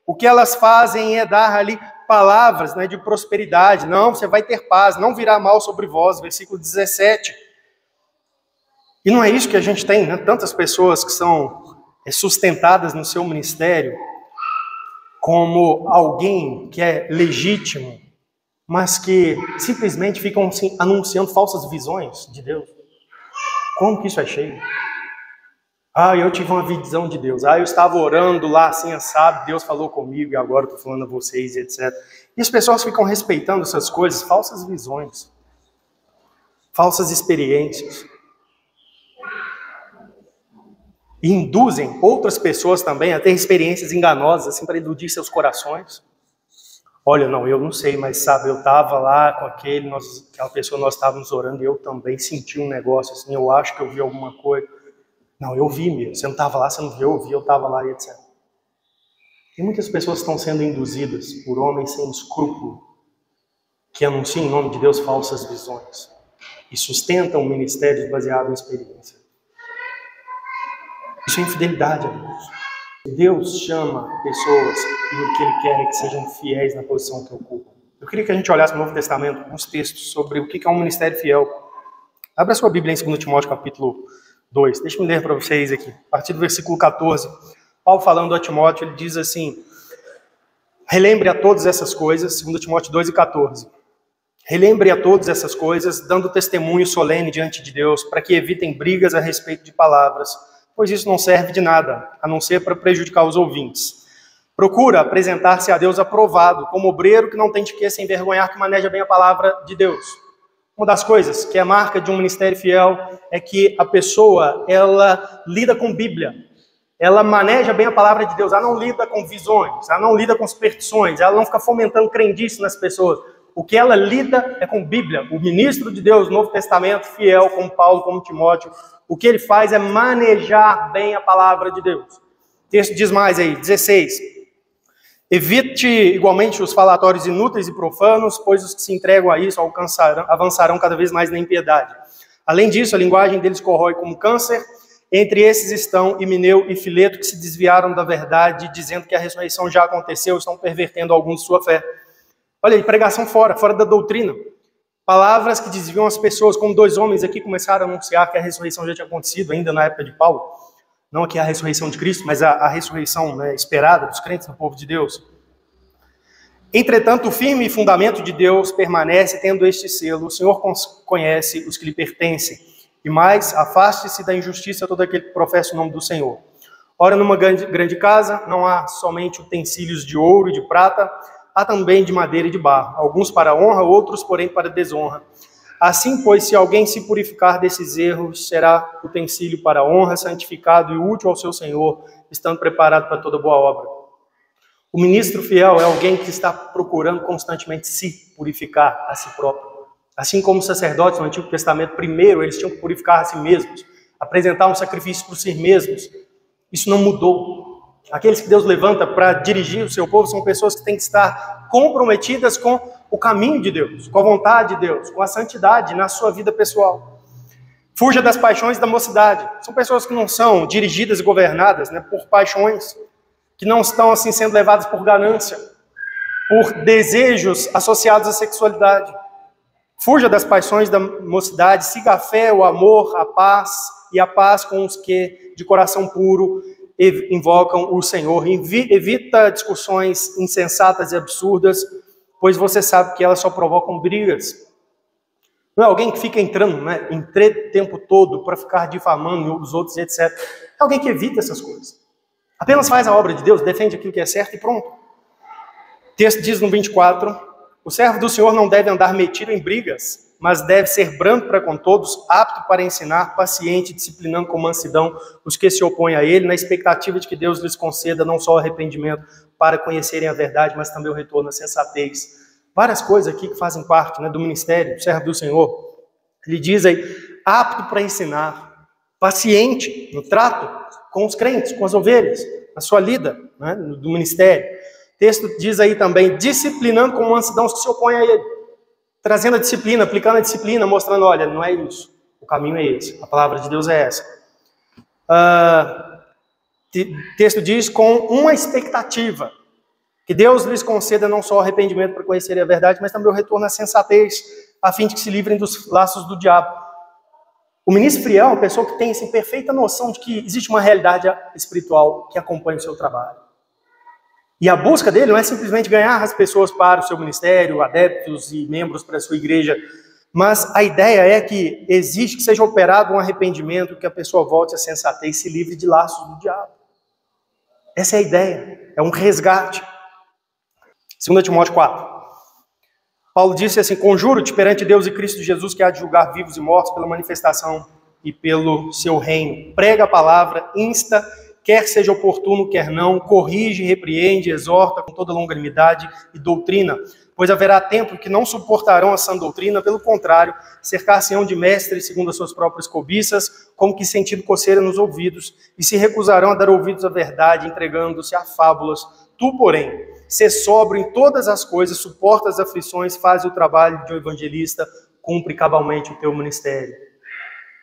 O que elas fazem é dar ali palavras, né, de prosperidade. Não, você vai ter paz, não virá mal sobre vós, versículo 17. E não é isso que a gente tem, né? Tantas pessoas que são sustentadas no seu ministério como alguém que é legítimo, mas que simplesmente ficam assim, anunciando falsas visões de Deus. Como que isso é cheio? Eu tive uma visão de Deus. Eu estava orando lá, assim, assado, Deus falou comigo e agora eu estou falando a vocês, etc. E as pessoas ficam respeitando essas coisas, falsas visões, falsas experiências. E induzem outras pessoas também a ter experiências enganosas, assim, para iludir seus corações. Olha, não, eu não sei, mas sabe, eu estava lá com aquela pessoa, nós estávamos orando e eu também senti um negócio, assim, eu acho que eu vi alguma coisa. Não, eu vi mesmo, você não estava lá, você não viu, eu vi, eu estava lá e etc. E muitas pessoas estão sendo induzidas por homens sem escrúpulo, que anunciam em nome de Deus falsas visões e sustentam ministérios baseados em experiência. Isso é infidelidade a Deus. Deus chama pessoas e o que Ele quer é que sejam fiéis na posição que ocupam. Eu queria que a gente olhasse no Novo Testamento uns textos sobre o que é um ministério fiel. Abra sua Bíblia em 2 Timóteo capítulo 2. Deixa eu ler para vocês aqui. A partir do versículo 14. Paulo falando a Timóteo, ele diz assim: relembre a todas essas coisas, 2 Timóteo 2 e 14. Relembre a todas essas coisas, dando testemunho solene diante de Deus, para que evitem brigas a respeito de palavras, pois isso não serve de nada, a não ser para prejudicar os ouvintes. Procura apresentar-se a Deus aprovado, como obreiro que não tem de que se envergonhar, que maneja bem a palavra de Deus. Uma das coisas que é marca de um ministério fiel é que a pessoa, ela lida com Bíblia, ela maneja bem a palavra de Deus, ela não lida com visões, ela não lida com superstições, ela não fica fomentando crendice nas pessoas. O que ela lida é com Bíblia. O ministro de Deus, Novo Testamento, fiel, como Paulo, como Timóteo, o que ele faz é manejar bem a palavra de Deus. O texto diz mais aí, 16. Evite igualmente os falatórios inúteis e profanos, pois os que se entregam a isso avançarão cada vez mais na impiedade. Além disso, a linguagem deles corrói como câncer. Entre esses estão Himeneu e Fileto, que se desviaram da verdade, dizendo que a ressurreição já aconteceu, estão pervertendo alguns de sua fé. Olha aí, pregação fora da doutrina. Palavras que desviam as pessoas, como dois homens aqui começaram a anunciar que a ressurreição já tinha acontecido, ainda na época de Paulo. Não aqui a ressurreição de Cristo, mas a ressurreição, né, esperada dos crentes no povo de Deus. Entretanto, o firme fundamento de Deus permanece, tendo este selo: o Senhor conhece os que lhe pertencem. E mais, afaste-se da injustiça todo aquele que professa o nome do Senhor. Ora, numa grande casa não há somente utensílios de ouro e de prata, há também de madeira e de barro, alguns para honra, outros, porém, para desonra. Assim, pois, se alguém se purificar desses erros, será utensílio para honra, santificado e útil ao seu Senhor, estando preparado para toda boa obra. O ministro fiel é alguém que está procurando constantemente se purificar a si próprio. Assim como os sacerdotes no Antigo Testamento, primeiro eles tinham que purificar a si mesmos, apresentar um sacrifício por si mesmos. Isso não mudou. Aqueles que Deus levanta para dirigir o seu povo são pessoas que têm que estar comprometidas com o caminho de Deus, com a vontade de Deus, com a santidade na sua vida pessoal. Fuja das paixões da mocidade. São pessoas que não são dirigidas e governadas, né, por paixões, que não estão assim sendo levadas por ganância, por desejos associados à sexualidade. Fuja das paixões da mocidade, siga a fé, o amor, a paz, e a paz com os que de coração puro invocam o Senhor. Evita discussões insensatas e absurdas, pois você sabe que elas só provocam brigas. Não é alguém que fica entrando, né, em treta o tempo todo para ficar difamando os outros, etc. É alguém que evita essas coisas. Apenas faz a obra de Deus, defende aquilo que é certo e pronto. O texto diz no 24, o servo do Senhor não deve andar metido em brigas, mas deve ser brando para com todos, apto para ensinar, paciente, disciplinando com mansidão os que se opõem a ele, na expectativa de que Deus lhes conceda não só o arrependimento para conhecerem a verdade, mas também o retorno à sensatez. Várias coisas aqui que fazem parte, né, do ministério, do servo do Senhor. Ele diz aí, apto para ensinar, paciente no trato com os crentes, com as ovelhas, na sua lida, né, do ministério. O texto diz aí também, disciplinando com mansidão os que se opõem a ele. Trazendo a disciplina, aplicando a disciplina, mostrando, olha, não é isso, o caminho é esse, a palavra de Deus é essa. O texto diz com uma expectativa, que Deus lhes conceda não só o arrependimento para conhecerem a verdade, mas também o retorno à sensatez, a fim de que se livrem dos laços do diabo. O ministro fiel é uma pessoa que tem assim, perfeita noção de que existe uma realidade espiritual que acompanha o seu trabalho. E a busca dele não é simplesmente ganhar as pessoas para o seu ministério, adeptos e membros para a sua igreja, mas a ideia é que existe, que seja operado um arrependimento, que a pessoa volte à sensatez e se livre de laços do diabo. Essa é a ideia, é um resgate. 2 Timóteo 4. Paulo disse assim, conjuro-te perante Deus e Cristo Jesus, que há de julgar vivos e mortos pela manifestação e pelo seu reino. Prega a palavra, insta, quer seja oportuno, quer não, corrige, repreende, exorta com toda longanimidade e doutrina, pois haverá tempo que não suportarão a sã doutrina, pelo contrário, cercar-se-ão de mestres segundo as suas próprias cobiças, como que sentindo coceira nos ouvidos, e se recusarão a dar ouvidos à verdade, entregando-se a fábulas. Tu, porém, sê sóbrio em todas as coisas, suporta as aflições, faz o trabalho de um evangelista, cumpre cabalmente o teu ministério.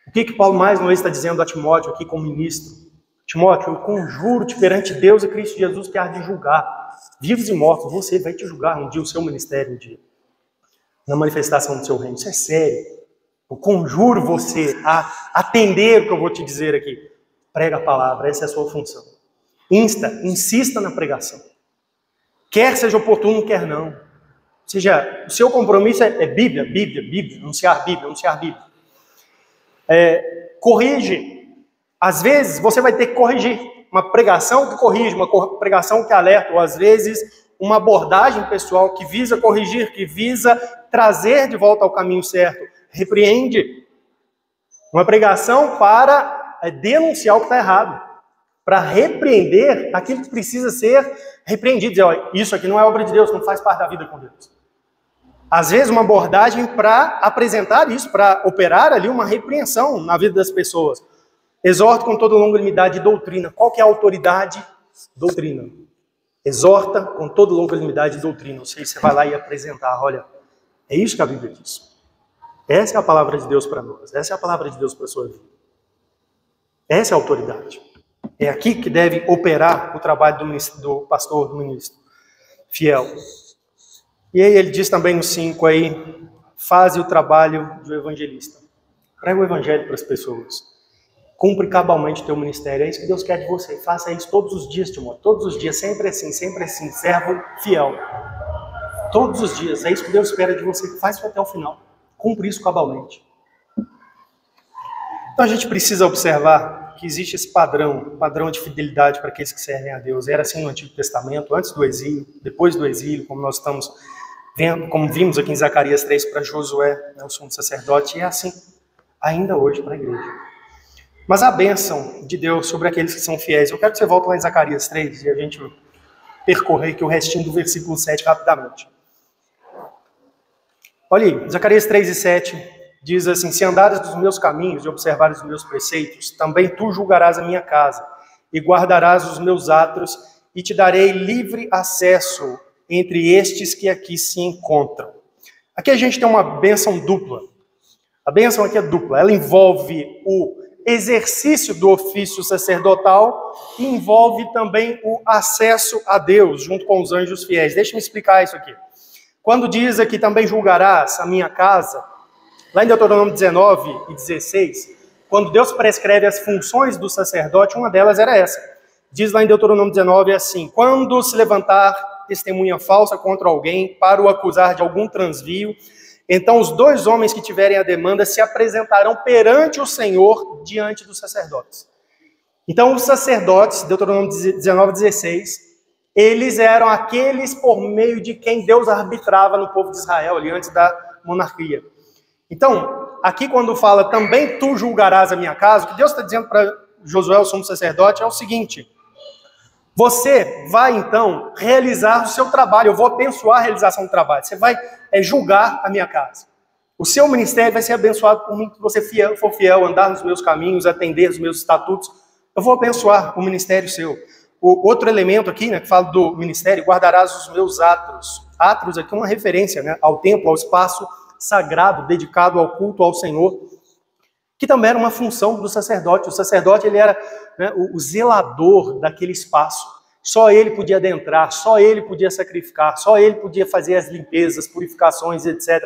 O que Paulo mais uma vez está dizendo a Timóteo aqui como ministro? Timóteo, eu conjuro-te perante Deus e Cristo Jesus que há de julgar, vivos e mortos, você vai te julgar um dia, o seu ministério um dia, na manifestação do seu reino. Isso é sério. Eu conjuro você a atender o que eu vou te dizer aqui. Prega a palavra, essa é a sua função. Insista na pregação. Quer seja oportuno, quer não. Ou seja, o seu compromisso é Bíblia, anunciar Bíblia. Corrige. Às vezes, você vai ter que corrigir. Uma pregação que corrige, uma pregação que alerta, ou às vezes, uma abordagem pessoal que visa corrigir, que visa trazer de volta ao caminho certo. Repreende. Uma pregação para denunciar o que está errado. Para repreender aquilo que precisa ser repreendido. Dizer, olha, isso aqui não é obra de Deus, não faz parte da vida com Deus. Às vezes, uma abordagem para apresentar isso, para operar ali uma repreensão na vida das pessoas. Exorta com toda longanimidade e doutrina. Qual que é a autoridade? Doutrina. Exorta com toda longanimidade e doutrina. Ou seja, você vai lá e apresentar, olha, é isso que a Bíblia diz. Essa é a palavra de Deus para nós. Essa é a palavra de Deus para a sua vida. Essa é a autoridade. É aqui que deve operar o trabalho do pastor, do ministro fiel. E aí ele diz também no 5 aí, faze o trabalho do evangelista. Prega o evangelho para as pessoas. Cumpre cabalmente o teu ministério. É isso que Deus quer de você. Faça isso todos os dias, Timóteo. Todos os dias, sempre assim, servo fiel. Todos os dias. É isso que Deus espera de você. Faz isso até o final. Cumpre isso cabalmente. Então a gente precisa observar que existe esse padrão de fidelidade para aqueles que servem a Deus. Era assim no Antigo Testamento, antes do exílio, depois do exílio, como nós estamos vendo, como vimos aqui em Zacarias 3 para Josué, né, o sumo sacerdote, e é assim ainda hoje para a igreja. Mas a bênção de Deus sobre aqueles que são fiéis. Eu quero que você volte lá em Zacarias 3 e a gente percorrer aqui o restinho do versículo 7 rapidamente. Olha aí, Zacarias 3 e 7 diz assim, se andares dos meus caminhos e observares os meus preceitos, também tu julgarás a minha casa e guardarás os meus atos e te darei livre acesso entre estes que aqui se encontram. Aqui a gente tem uma bênção dupla. A bênção aqui é dupla. Ela envolve o exercício do ofício sacerdotal e envolve também o acesso a Deus junto com os anjos fiéis. Deixa-me explicar isso aqui. Quando diz aqui também julgarás a minha casa, lá em Deuteronômio 19 e 16, quando Deus prescreve as funções do sacerdote, uma delas era essa. Diz lá em Deuteronômio 19 assim, quando se levantar testemunha falsa contra alguém para o acusar de algum transvio, Então os dois homens que tiverem a demanda se apresentarão perante o Senhor diante dos sacerdotes. Então os sacerdotes, Deuteronômio 19:16, eles eram aqueles por meio de quem Deus arbitrava no povo de Israel, ali antes da monarquia. Então, aqui quando fala, também tu julgarás a minha casa, o que Deus está dizendo para Josué, o sumo sacerdote, é o seguinte: você vai, então, realizar o seu trabalho, eu vou abençoar a realização do trabalho, você vai julgar a minha casa. O seu ministério vai ser abençoado por mim, se você for fiel, andar nos meus caminhos, atender os meus estatutos, eu vou abençoar o ministério seu. O outro elemento aqui, né, que fala do ministério, guardarás os meus atos. Atos aqui é uma referência, né, ao templo, ao espaço sagrado, dedicado ao culto ao Senhor, que também era uma função do sacerdote. O sacerdote, ele era, né, o zelador daquele espaço. Só ele podia adentrar, só ele podia sacrificar, só ele podia fazer as limpezas, purificações, etc.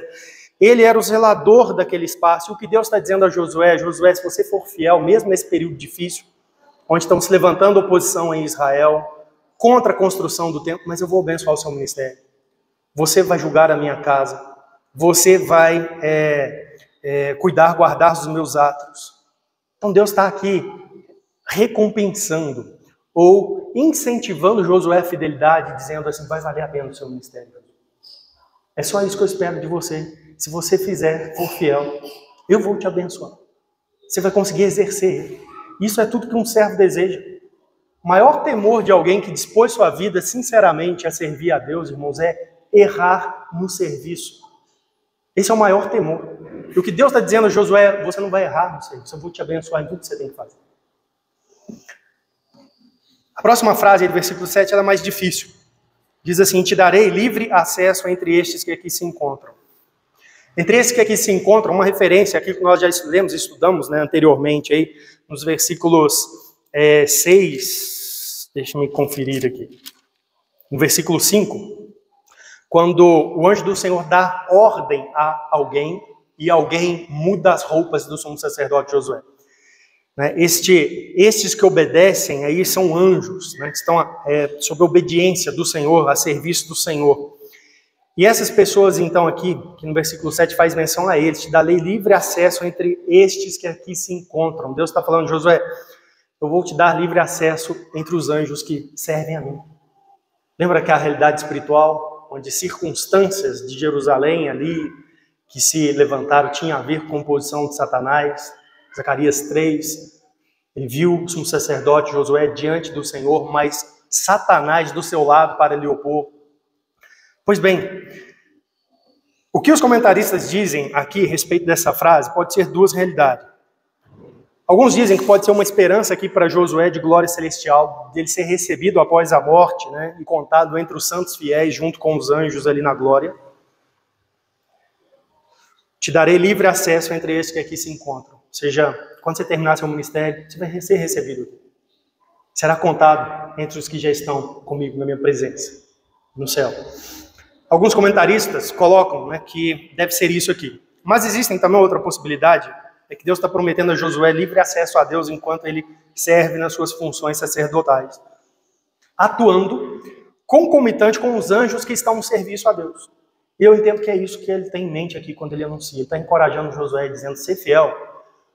Ele era o zelador daquele espaço. E o que Deus está dizendo a Josué: Josué, se você for fiel, mesmo nesse período difícil, onde estão se levantando oposição em Israel, contra a construção do templo, mas eu vou abençoar o seu ministério. Você vai julgar a minha casa, você vai guardar os meus atos. Então Deus está aqui recompensando ou incentivando Josué à fidelidade, dizendo assim: vai valer a pena o seu ministério. É só isso que eu espero de você. Se você for fiel, eu vou te abençoar. Você vai conseguir exercer ele. Isso é tudo que um servo deseja. O maior temor de alguém que dispôs sua vida sinceramente a servir a Deus, irmãos, é errar no serviço. Esse é o maior temor. E o que Deus está dizendo a Josué: você não vai errar no serviço, eu vou te abençoar em tudo que você tem que fazer. A próxima frase do versículo 7 ela é mais difícil. Diz assim: te darei livre acesso entre estes que aqui se encontram. Entre esses que aqui se encontram, uma referência aqui que nós já estudamos, né, anteriormente, aí, nos versículos 6, deixa-me conferir aqui, no versículo 5, quando o anjo do Senhor dá ordem a alguém, e alguém muda as roupas do sumo sacerdote Josué. Né, estes que obedecem aí são anjos, né, que estão sob a obediência do Senhor, a serviço do Senhor. E essas pessoas, então, aqui, que no versículo 7 faz menção a eles, te darei livre acesso entre estes que aqui se encontram. Deus está falando: Josué, eu vou te dar livre acesso entre os anjos que servem a mim. Lembra que a realidade espiritual, onde circunstâncias de Jerusalém ali, que se levantaram, tinha a ver com a oposição de Satanás? Zacarias 3, ele viu o sumo sacerdote Josué diante do Senhor, mas Satanás do seu lado para lhe opor. Pois bem, o que os comentaristas dizem aqui a respeito dessa frase pode ser duas realidades. Alguns dizem que pode ser uma esperança aqui para Josué de glória celestial, dele ser recebido após a morte, né, e contado entre os santos fiéis junto com os anjos ali na glória. Te darei livre acesso entre esses que aqui se encontram. Ou seja, quando você terminar seu ministério, você vai ser recebido. Será contado entre os que já estão comigo na minha presença, no céu. Alguns comentaristas colocam, né, que deve ser isso aqui. Mas existem também outra possibilidade, é que Deus está prometendo a Josué livre acesso a Deus enquanto ele serve nas suas funções sacerdotais, atuando concomitante com os anjos que estão no serviço a Deus. E eu entendo que é isso que ele tem em mente aqui quando ele anuncia. Ele está encorajando Josué, dizendo: ser fiel,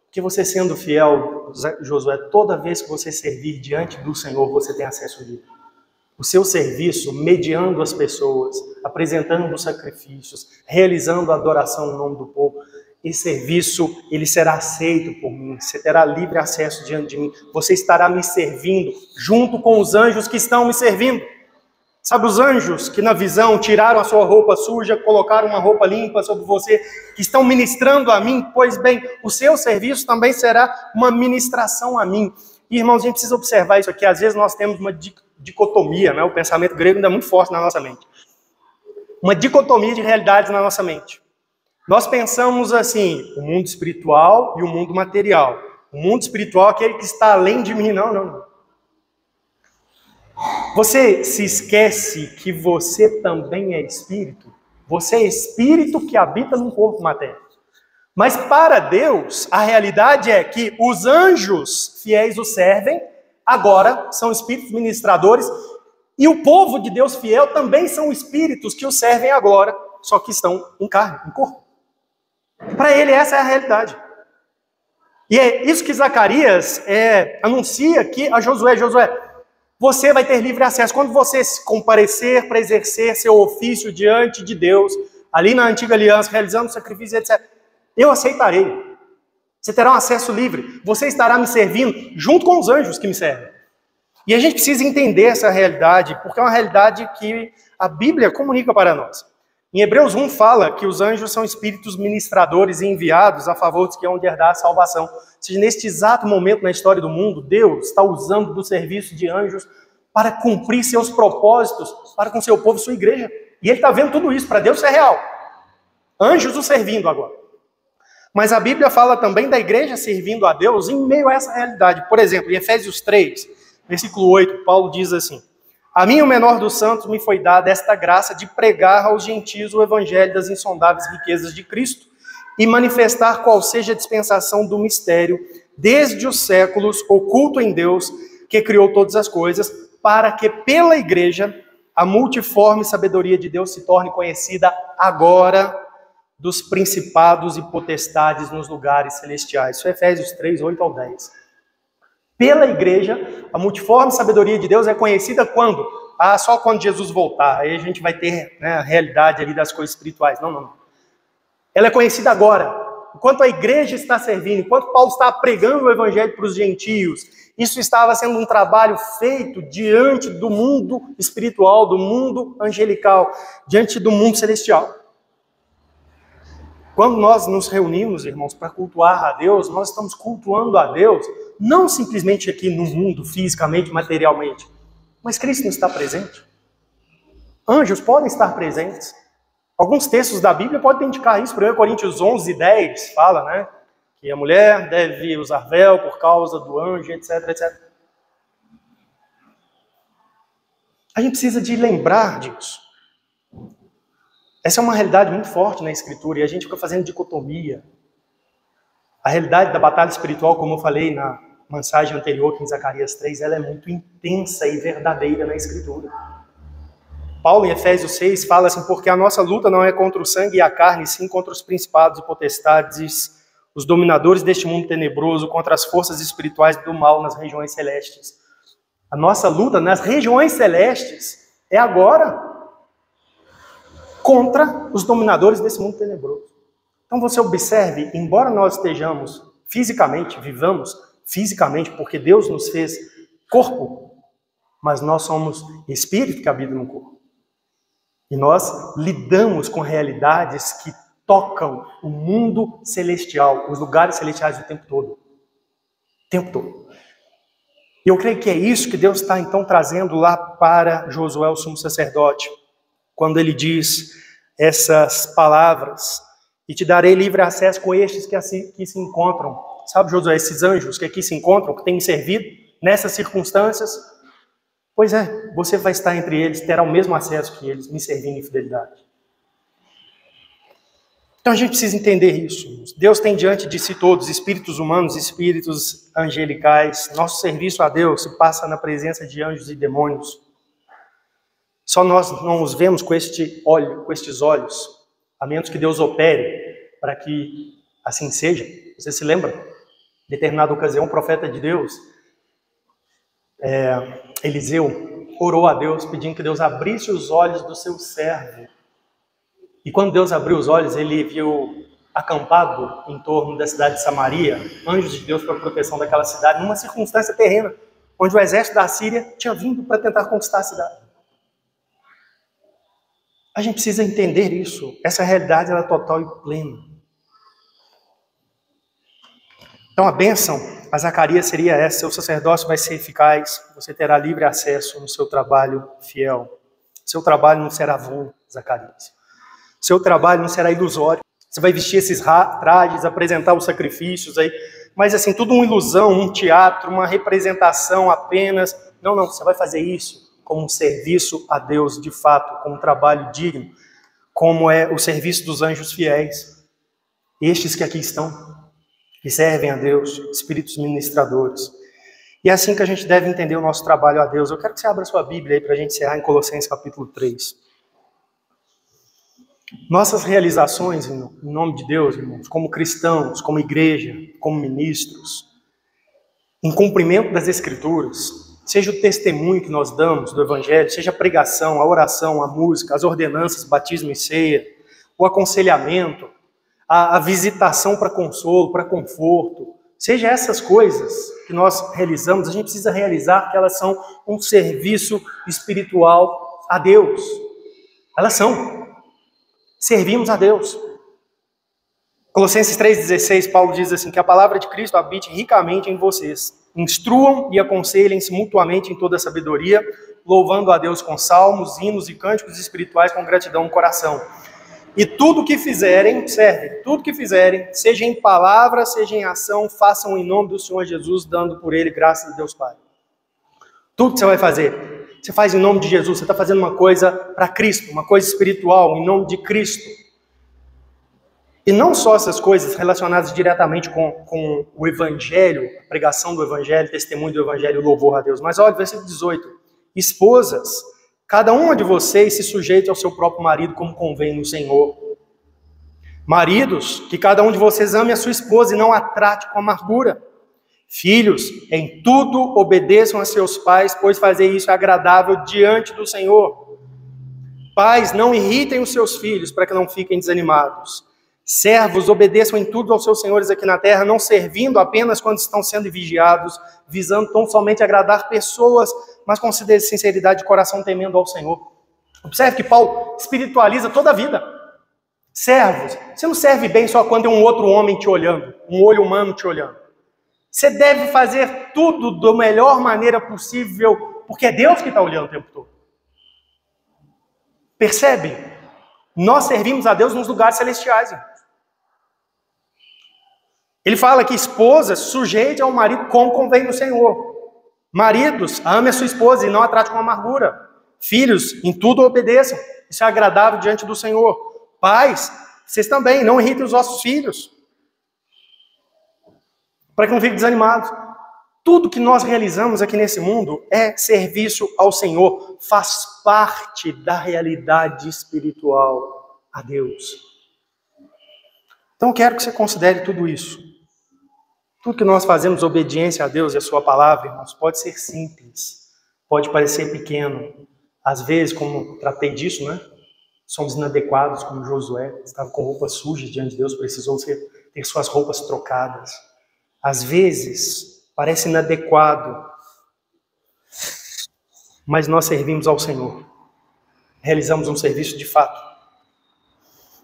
porque você sendo fiel, Josué, toda vez que você servir diante do Senhor, você tem acesso livre. O seu serviço, mediando as pessoas, apresentando os sacrifícios, realizando a adoração no nome do povo, esse serviço, ele será aceito por mim. Você terá livre acesso diante de mim. Você estará me servindo junto com os anjos que estão me servindo. Sabe, os anjos que na visão tiraram a sua roupa suja, colocaram uma roupa limpa sobre você, que estão ministrando a mim? Pois bem, o seu serviço também será uma ministração a mim. E, irmãos, a gente precisa observar isso aqui. Às vezes nós temos uma dicotomia, né? O pensamento grego ainda é muito forte na nossa mente. Uma dicotomia de realidades na nossa mente. Nós pensamos assim: o mundo espiritual e o mundo material. O mundo espiritual é aquele que está além de mim. Não. Você se esquece que você também é espírito? Você é espírito que habita num corpo matéria. Mas para Deus, a realidade é que os anjos fiéis o servem, agora são espíritos ministradores, e o povo de Deus fiel também são espíritos que o servem agora, só que estão em carne, em corpo. Para ele, essa é a realidade. E é isso que Zacarias anuncia aqui a Josué. Josué, você vai ter livre acesso. Quando você comparecer para exercer seu ofício diante de Deus, ali na antiga aliança, realizando sacrifício, etc., eu aceitarei. Você terá um acesso livre. Você estará me servindo junto com os anjos que me servem. E a gente precisa entender essa realidade, porque é uma realidade que a Bíblia comunica para nós. Em Hebreus 1 fala que os anjos são espíritos ministradores e enviados a favor dos que hão de herdar a salvação. Ou seja, neste exato momento na história do mundo, Deus está usando do serviço de anjos para cumprir seus propósitos para com seu povo, sua igreja. E ele está vendo tudo isso, para Deus isso é real. Anjos o servindo agora. Mas a Bíblia fala também da igreja servindo a Deus em meio a essa realidade. Por exemplo, em Efésios 3, versículo 8, Paulo diz assim: a mim, o menor dos santos, me foi dada esta graça de pregar aos gentios o evangelho das insondáveis riquezas de Cristo e manifestar qual seja a dispensação do mistério, desde os séculos, oculto em Deus, que criou todas as coisas, para que pela igreja a multiforme sabedoria de Deus se torne conhecida agora dos principados e potestades nos lugares celestiais. Isso é Efésios 3, 8 ao 10. Pela igreja, a multiforme sabedoria de Deus é conhecida quando? Só quando Jesus voltar. Aí a gente vai ter, né, a realidade ali das coisas espirituais. Não. Ela é conhecida agora. Enquanto a igreja está servindo, enquanto Paulo está pregando o evangelho para os gentios, isso estava sendo um trabalho feito diante do mundo espiritual, do mundo angelical, diante do mundo celestial. Quando nós nos reunimos, irmãos, para cultuar a Deus, nós estamos cultuando a Deus, não simplesmente aqui no mundo, fisicamente, materialmente, mas Cristo não está presente. Anjos podem estar presentes. Alguns textos da Bíblia podem indicar isso. 1 Coríntios 11, 10 fala, né, que a mulher deve usar véu por causa do anjo, etc, etc. A gente precisa de lembrar disso. Essa é uma realidade muito forte na Escritura e a gente fica fazendo dicotomia. A realidade da batalha espiritual, como eu falei na mensagem anterior, que em Zacarias 3, ela é muito intensa e verdadeira na Escritura. Paulo, em Efésios 6, fala assim: porque a nossa luta não é contra o sangue e a carne, sim contra os principados e potestades, os dominadores deste mundo tenebroso, contra as forças espirituais do mal nas regiões celestes. A nossa luta nas regiões celestes é agora contra os dominadores desse mundo tenebroso. Então você observe, embora nós estejamos fisicamente, vivamos fisicamente, porque Deus nos fez corpo, mas nós somos espírito que habita no corpo. E nós lidamos com realidades que tocam o mundo celestial, os lugares celestiais o tempo todo. O tempo todo. E eu creio que é isso que Deus está então trazendo lá para Josué, o sumo sacerdote, quando ele diz essas palavras: e te darei livre acesso com estes que aqui se encontram. Sabe, Josué, esses anjos que aqui se encontram, que têm me servido nessas circunstâncias? Pois é, você vai estar entre eles, terá o mesmo acesso que eles, me servindo em fidelidade. Então a gente precisa entender isso. Deus tem diante de si todos, espíritos humanos, espíritos angelicais. Nosso serviço a Deus se passa na presença de anjos e demônios. Só nós não os vemos com estes olhos, a menos que Deus opere para que assim seja. Você se lembra? Em determinada ocasião, um profeta de Deus, Eliseu, orou a Deus pedindo que Deus abrisse os olhos do seu servo. E quando Deus abriu os olhos, ele viu acampado em torno da cidade de Samaria anjos de Deus para a proteção daquela cidade, numa circunstância terrena, onde o exército da Síria tinha vindo para tentar conquistar a cidade. A gente precisa entender isso. Essa realidade ela é total e plena. Então a bênção a Zacarias seria essa: seu sacerdócio vai ser eficaz, você terá livre acesso no seu trabalho fiel. Seu trabalho não será vão, Zacarias. Seu trabalho não será ilusório. Você vai vestir esses trajes, apresentar os sacrifícios aí, mas assim, tudo uma ilusão, um teatro, uma representação apenas. Não, você vai fazer isso como um serviço a Deus de fato, como um trabalho digno, como é o serviço dos anjos fiéis, estes que aqui estão, que servem a Deus, espíritos ministradores. E é assim que a gente deve entender o nosso trabalho a Deus. Eu quero que você abra sua Bíblia aí para a gente encerrar em Colossenses capítulo 3. Nossas realizações, em nome de Deus, irmãos, como cristãos, como igreja, como ministros, em cumprimento das Escrituras, seja o testemunho que nós damos do Evangelho, seja a pregação, a oração, a música, as ordenanças, batismo e ceia, o aconselhamento, a visitação para consolo, para conforto, seja essas coisas que nós realizamos, a gente precisa realizar que elas são um serviço espiritual a Deus. Elas são. Servimos a Deus. Colossenses 3,16, Paulo diz assim, que a palavra de Cristo habite ricamente em vocês. Instruam e aconselhem-se mutuamente em toda a sabedoria, louvando a Deus com salmos, hinos e cânticos espirituais com gratidão no coração. E tudo que fizerem, serve, tudo que fizerem, seja em palavra, seja em ação, façam em nome do Senhor Jesus, dando por Ele graças a Deus Pai. Tudo que você vai fazer, você faz em nome de Jesus, você está fazendo uma coisa para Cristo, uma coisa espiritual, em nome de Cristo. E não só essas coisas relacionadas diretamente com o Evangelho, a pregação do Evangelho, testemunho do Evangelho, louvor a Deus. Mas olha, versículo 18. Esposas, cada uma de vocês se sujeite ao seu próprio marido como convém no Senhor. Maridos, que cada um de vocês ame a sua esposa e não a trate com amargura. Filhos, em tudo obedeçam a seus pais, pois fazer isso é agradável diante do Senhor. Pais, não irritem os seus filhos para que não fiquem desanimados. Servos, obedeçam em tudo aos seus senhores aqui na terra, não servindo apenas quando estão sendo vigiados, visando tão somente agradar pessoas, mas com sinceridade de coração, temendo ao Senhor. Observe que Paulo espiritualiza toda a vida. Servos, você não serve bem só quando tem um outro homem te olhando, um olho humano te olhando. Você deve fazer tudo da melhor maneira possível, porque é Deus que está olhando o tempo todo. Percebe? Nós servimos a Deus nos lugares celestiais. Ele fala que esposas sujeite ao marido como convém no Senhor. Maridos, ame a sua esposa e não a trate com amargura. Filhos, em tudo obedeçam. Isso é agradável diante do Senhor. Pais, vocês também, não irritem os vossos filhos, para que não fiquem desanimados. Tudo que nós realizamos aqui nesse mundo é serviço ao Senhor, faz parte da realidade espiritual a Deus. Então eu quero que você considere tudo isso. Tudo que nós fazemos, obediência a Deus e a sua palavra, irmãos, pode ser simples, pode parecer pequeno. Às vezes, como tratei disso, né? Somos inadequados, como Josué, estava com roupas sujas diante de Deus, precisou ter suas roupas trocadas. Às vezes, parece inadequado, mas nós servimos ao Senhor. Realizamos um serviço de fato,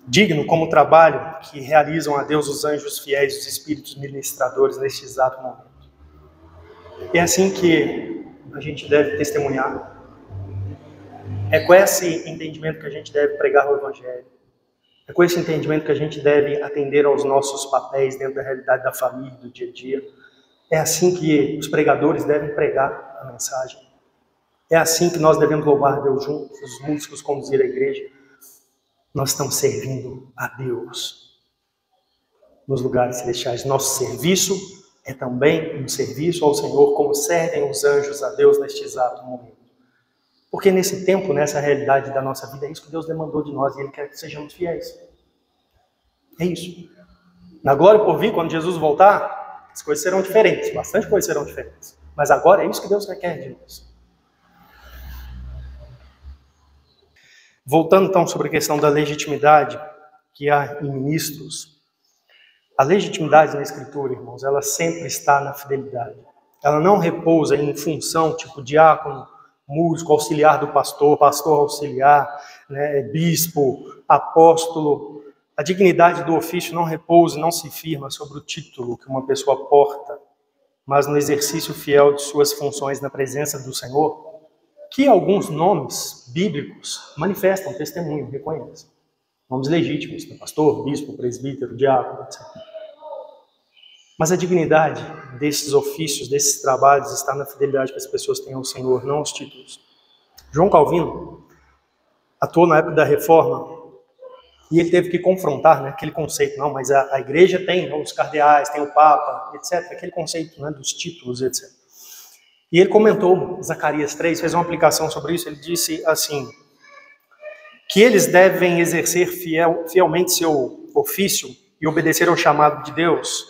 digno como o trabalho que realizam a Deus os anjos fiéis, os espíritos ministradores neste exato momento. É assim que a gente deve testemunhar. É com esse entendimento que a gente deve pregar o Evangelho. É com esse entendimento que a gente deve atender aos nossos papéis dentro da realidade da família, do dia a dia. É assim que os pregadores devem pregar a mensagem. É assim que nós devemos louvar a Deus juntos, os músicos conduzir a igreja. Nós estamos servindo a Deus nos lugares celestiais. Nosso serviço é também um serviço ao Senhor, como servem os anjos a Deus neste exato momento. Porque nesse tempo, nessa realidade da nossa vida, é isso que Deus demandou de nós e Ele quer que sejamos fiéis. É isso. Na glória por vir, quando Jesus voltar, as coisas serão diferentes, bastante coisas serão diferentes. Mas agora é isso que Deus requer de nós. Voltando então sobre a questão da legitimidade que há em ministros, a legitimidade na Escritura, irmãos, ela sempre está na fidelidade. Ela não repousa em função tipo diácono, músico, auxiliar do pastor, pastor auxiliar, né, bispo, apóstolo. A dignidade do ofício não repousa, não se firma sobre o título que uma pessoa porta, mas no exercício fiel de suas funções na presença do Senhor, que alguns nomes bíblicos manifestam testemunho, reconhecem. Nomes legítimos, né? Pastor, bispo, presbítero, diácono, etc. Mas a dignidade desses ofícios, desses trabalhos, está na fidelidade que as pessoas têm ao Senhor, não aos títulos. João Calvino atuou na época da Reforma e ele teve que confrontar, né, aquele conceito, não, mas a igreja tem os cardeais, tem o Papa, etc., aquele conceito, né, dos títulos, etc. E ele comentou, Zacarias 3, fez uma aplicação sobre isso, ele disse assim, que eles devem exercer fielmente seu ofício e obedecer ao chamado de Deus,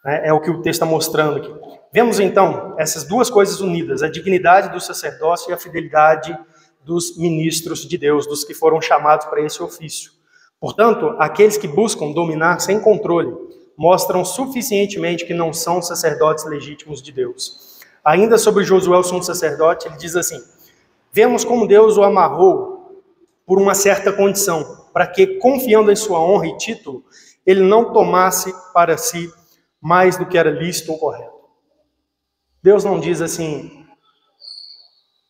né? É o que o texto está mostrando aqui. Vemos então essas duas coisas unidas, a dignidade do sacerdócio e a fidelidade dos ministros de Deus, dos que foram chamados para esse ofício. Portanto, aqueles que buscam dominar sem controle mostram suficientemente que não são sacerdotes legítimos de Deus. Ainda sobre Josué, o sumo sacerdote, ele diz assim: vemos como Deus o amarrou por uma certa condição, para que, confiando em sua honra e título, ele não tomasse para si mais do que era lícito ou correto. Deus não diz assim: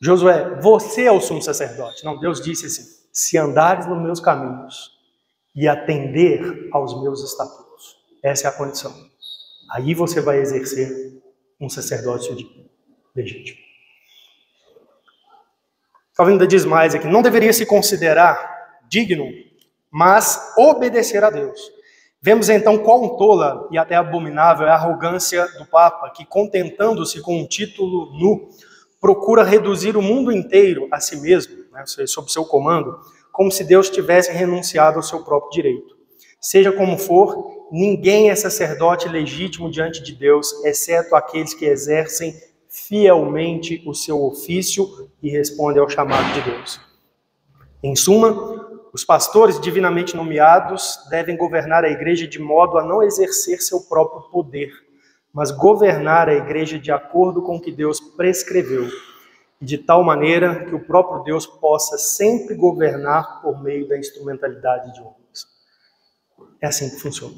Josué, você é o sumo sacerdote. Não, Deus disse assim: se andares nos meus caminhos e atender aos meus estatutos. Essa é a condição. Aí você vai exercer um sacerdócio legítimo. Calvino ainda diz mais aqui: não deveria se considerar digno, mas obedecer a Deus. Vemos então quão tola e até abominável é a arrogância do Papa, que, contentando-se com um título nu, procura reduzir o mundo inteiro a si mesmo, né, sob seu comando, como se Deus tivesse renunciado ao seu próprio direito. Seja como for, ninguém é sacerdote legítimo diante de Deus, exceto aqueles que exercem fielmente o seu ofício e respondem ao chamado de Deus. Em suma, os pastores divinamente nomeados devem governar a igreja de modo a não exercer seu próprio poder, mas governar a igreja de acordo com o que Deus prescreveu, de tal maneira que o próprio Deus possa sempre governar por meio da instrumentalidade de homens. É assim que funciona.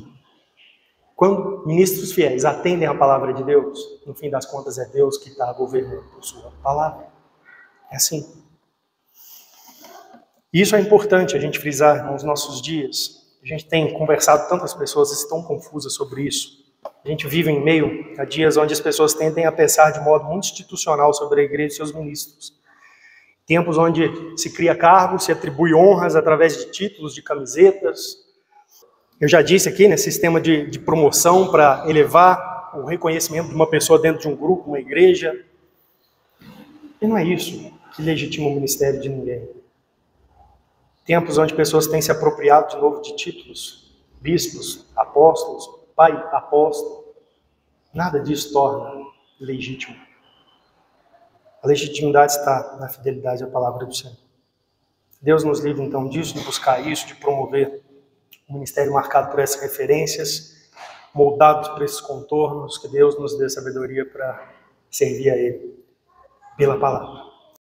Quando ministros fiéis atendem à palavra de Deus, no fim das contas é Deus que está governando por sua palavra. É assim. E isso é importante a gente frisar nos nossos dias. A gente tem conversado, tantas pessoas estão confusas sobre isso. A gente vive em meio a dias onde as pessoas tendem a pensar de modo muito institucional sobre a igreja e seus ministros. Tempos onde se cria cargos, se atribui honras através de títulos, de camisetas. Eu já disse aqui, né, sistema de promoção para elevar o reconhecimento de uma pessoa dentro de um grupo, uma igreja. E não é isso que legitima o ministério de ninguém. Tempos onde pessoas têm se apropriado de novo de títulos, bispos, apóstolos, pai apóstolo. Nada disso torna legítimo. A legitimidade está na fidelidade à palavra do Senhor. Deus nos livre então disso, de buscar isso, de promover um ministério marcado por essas referências, moldados por esses contornos, que Deus nos dê sabedoria para servir a Ele pela palavra.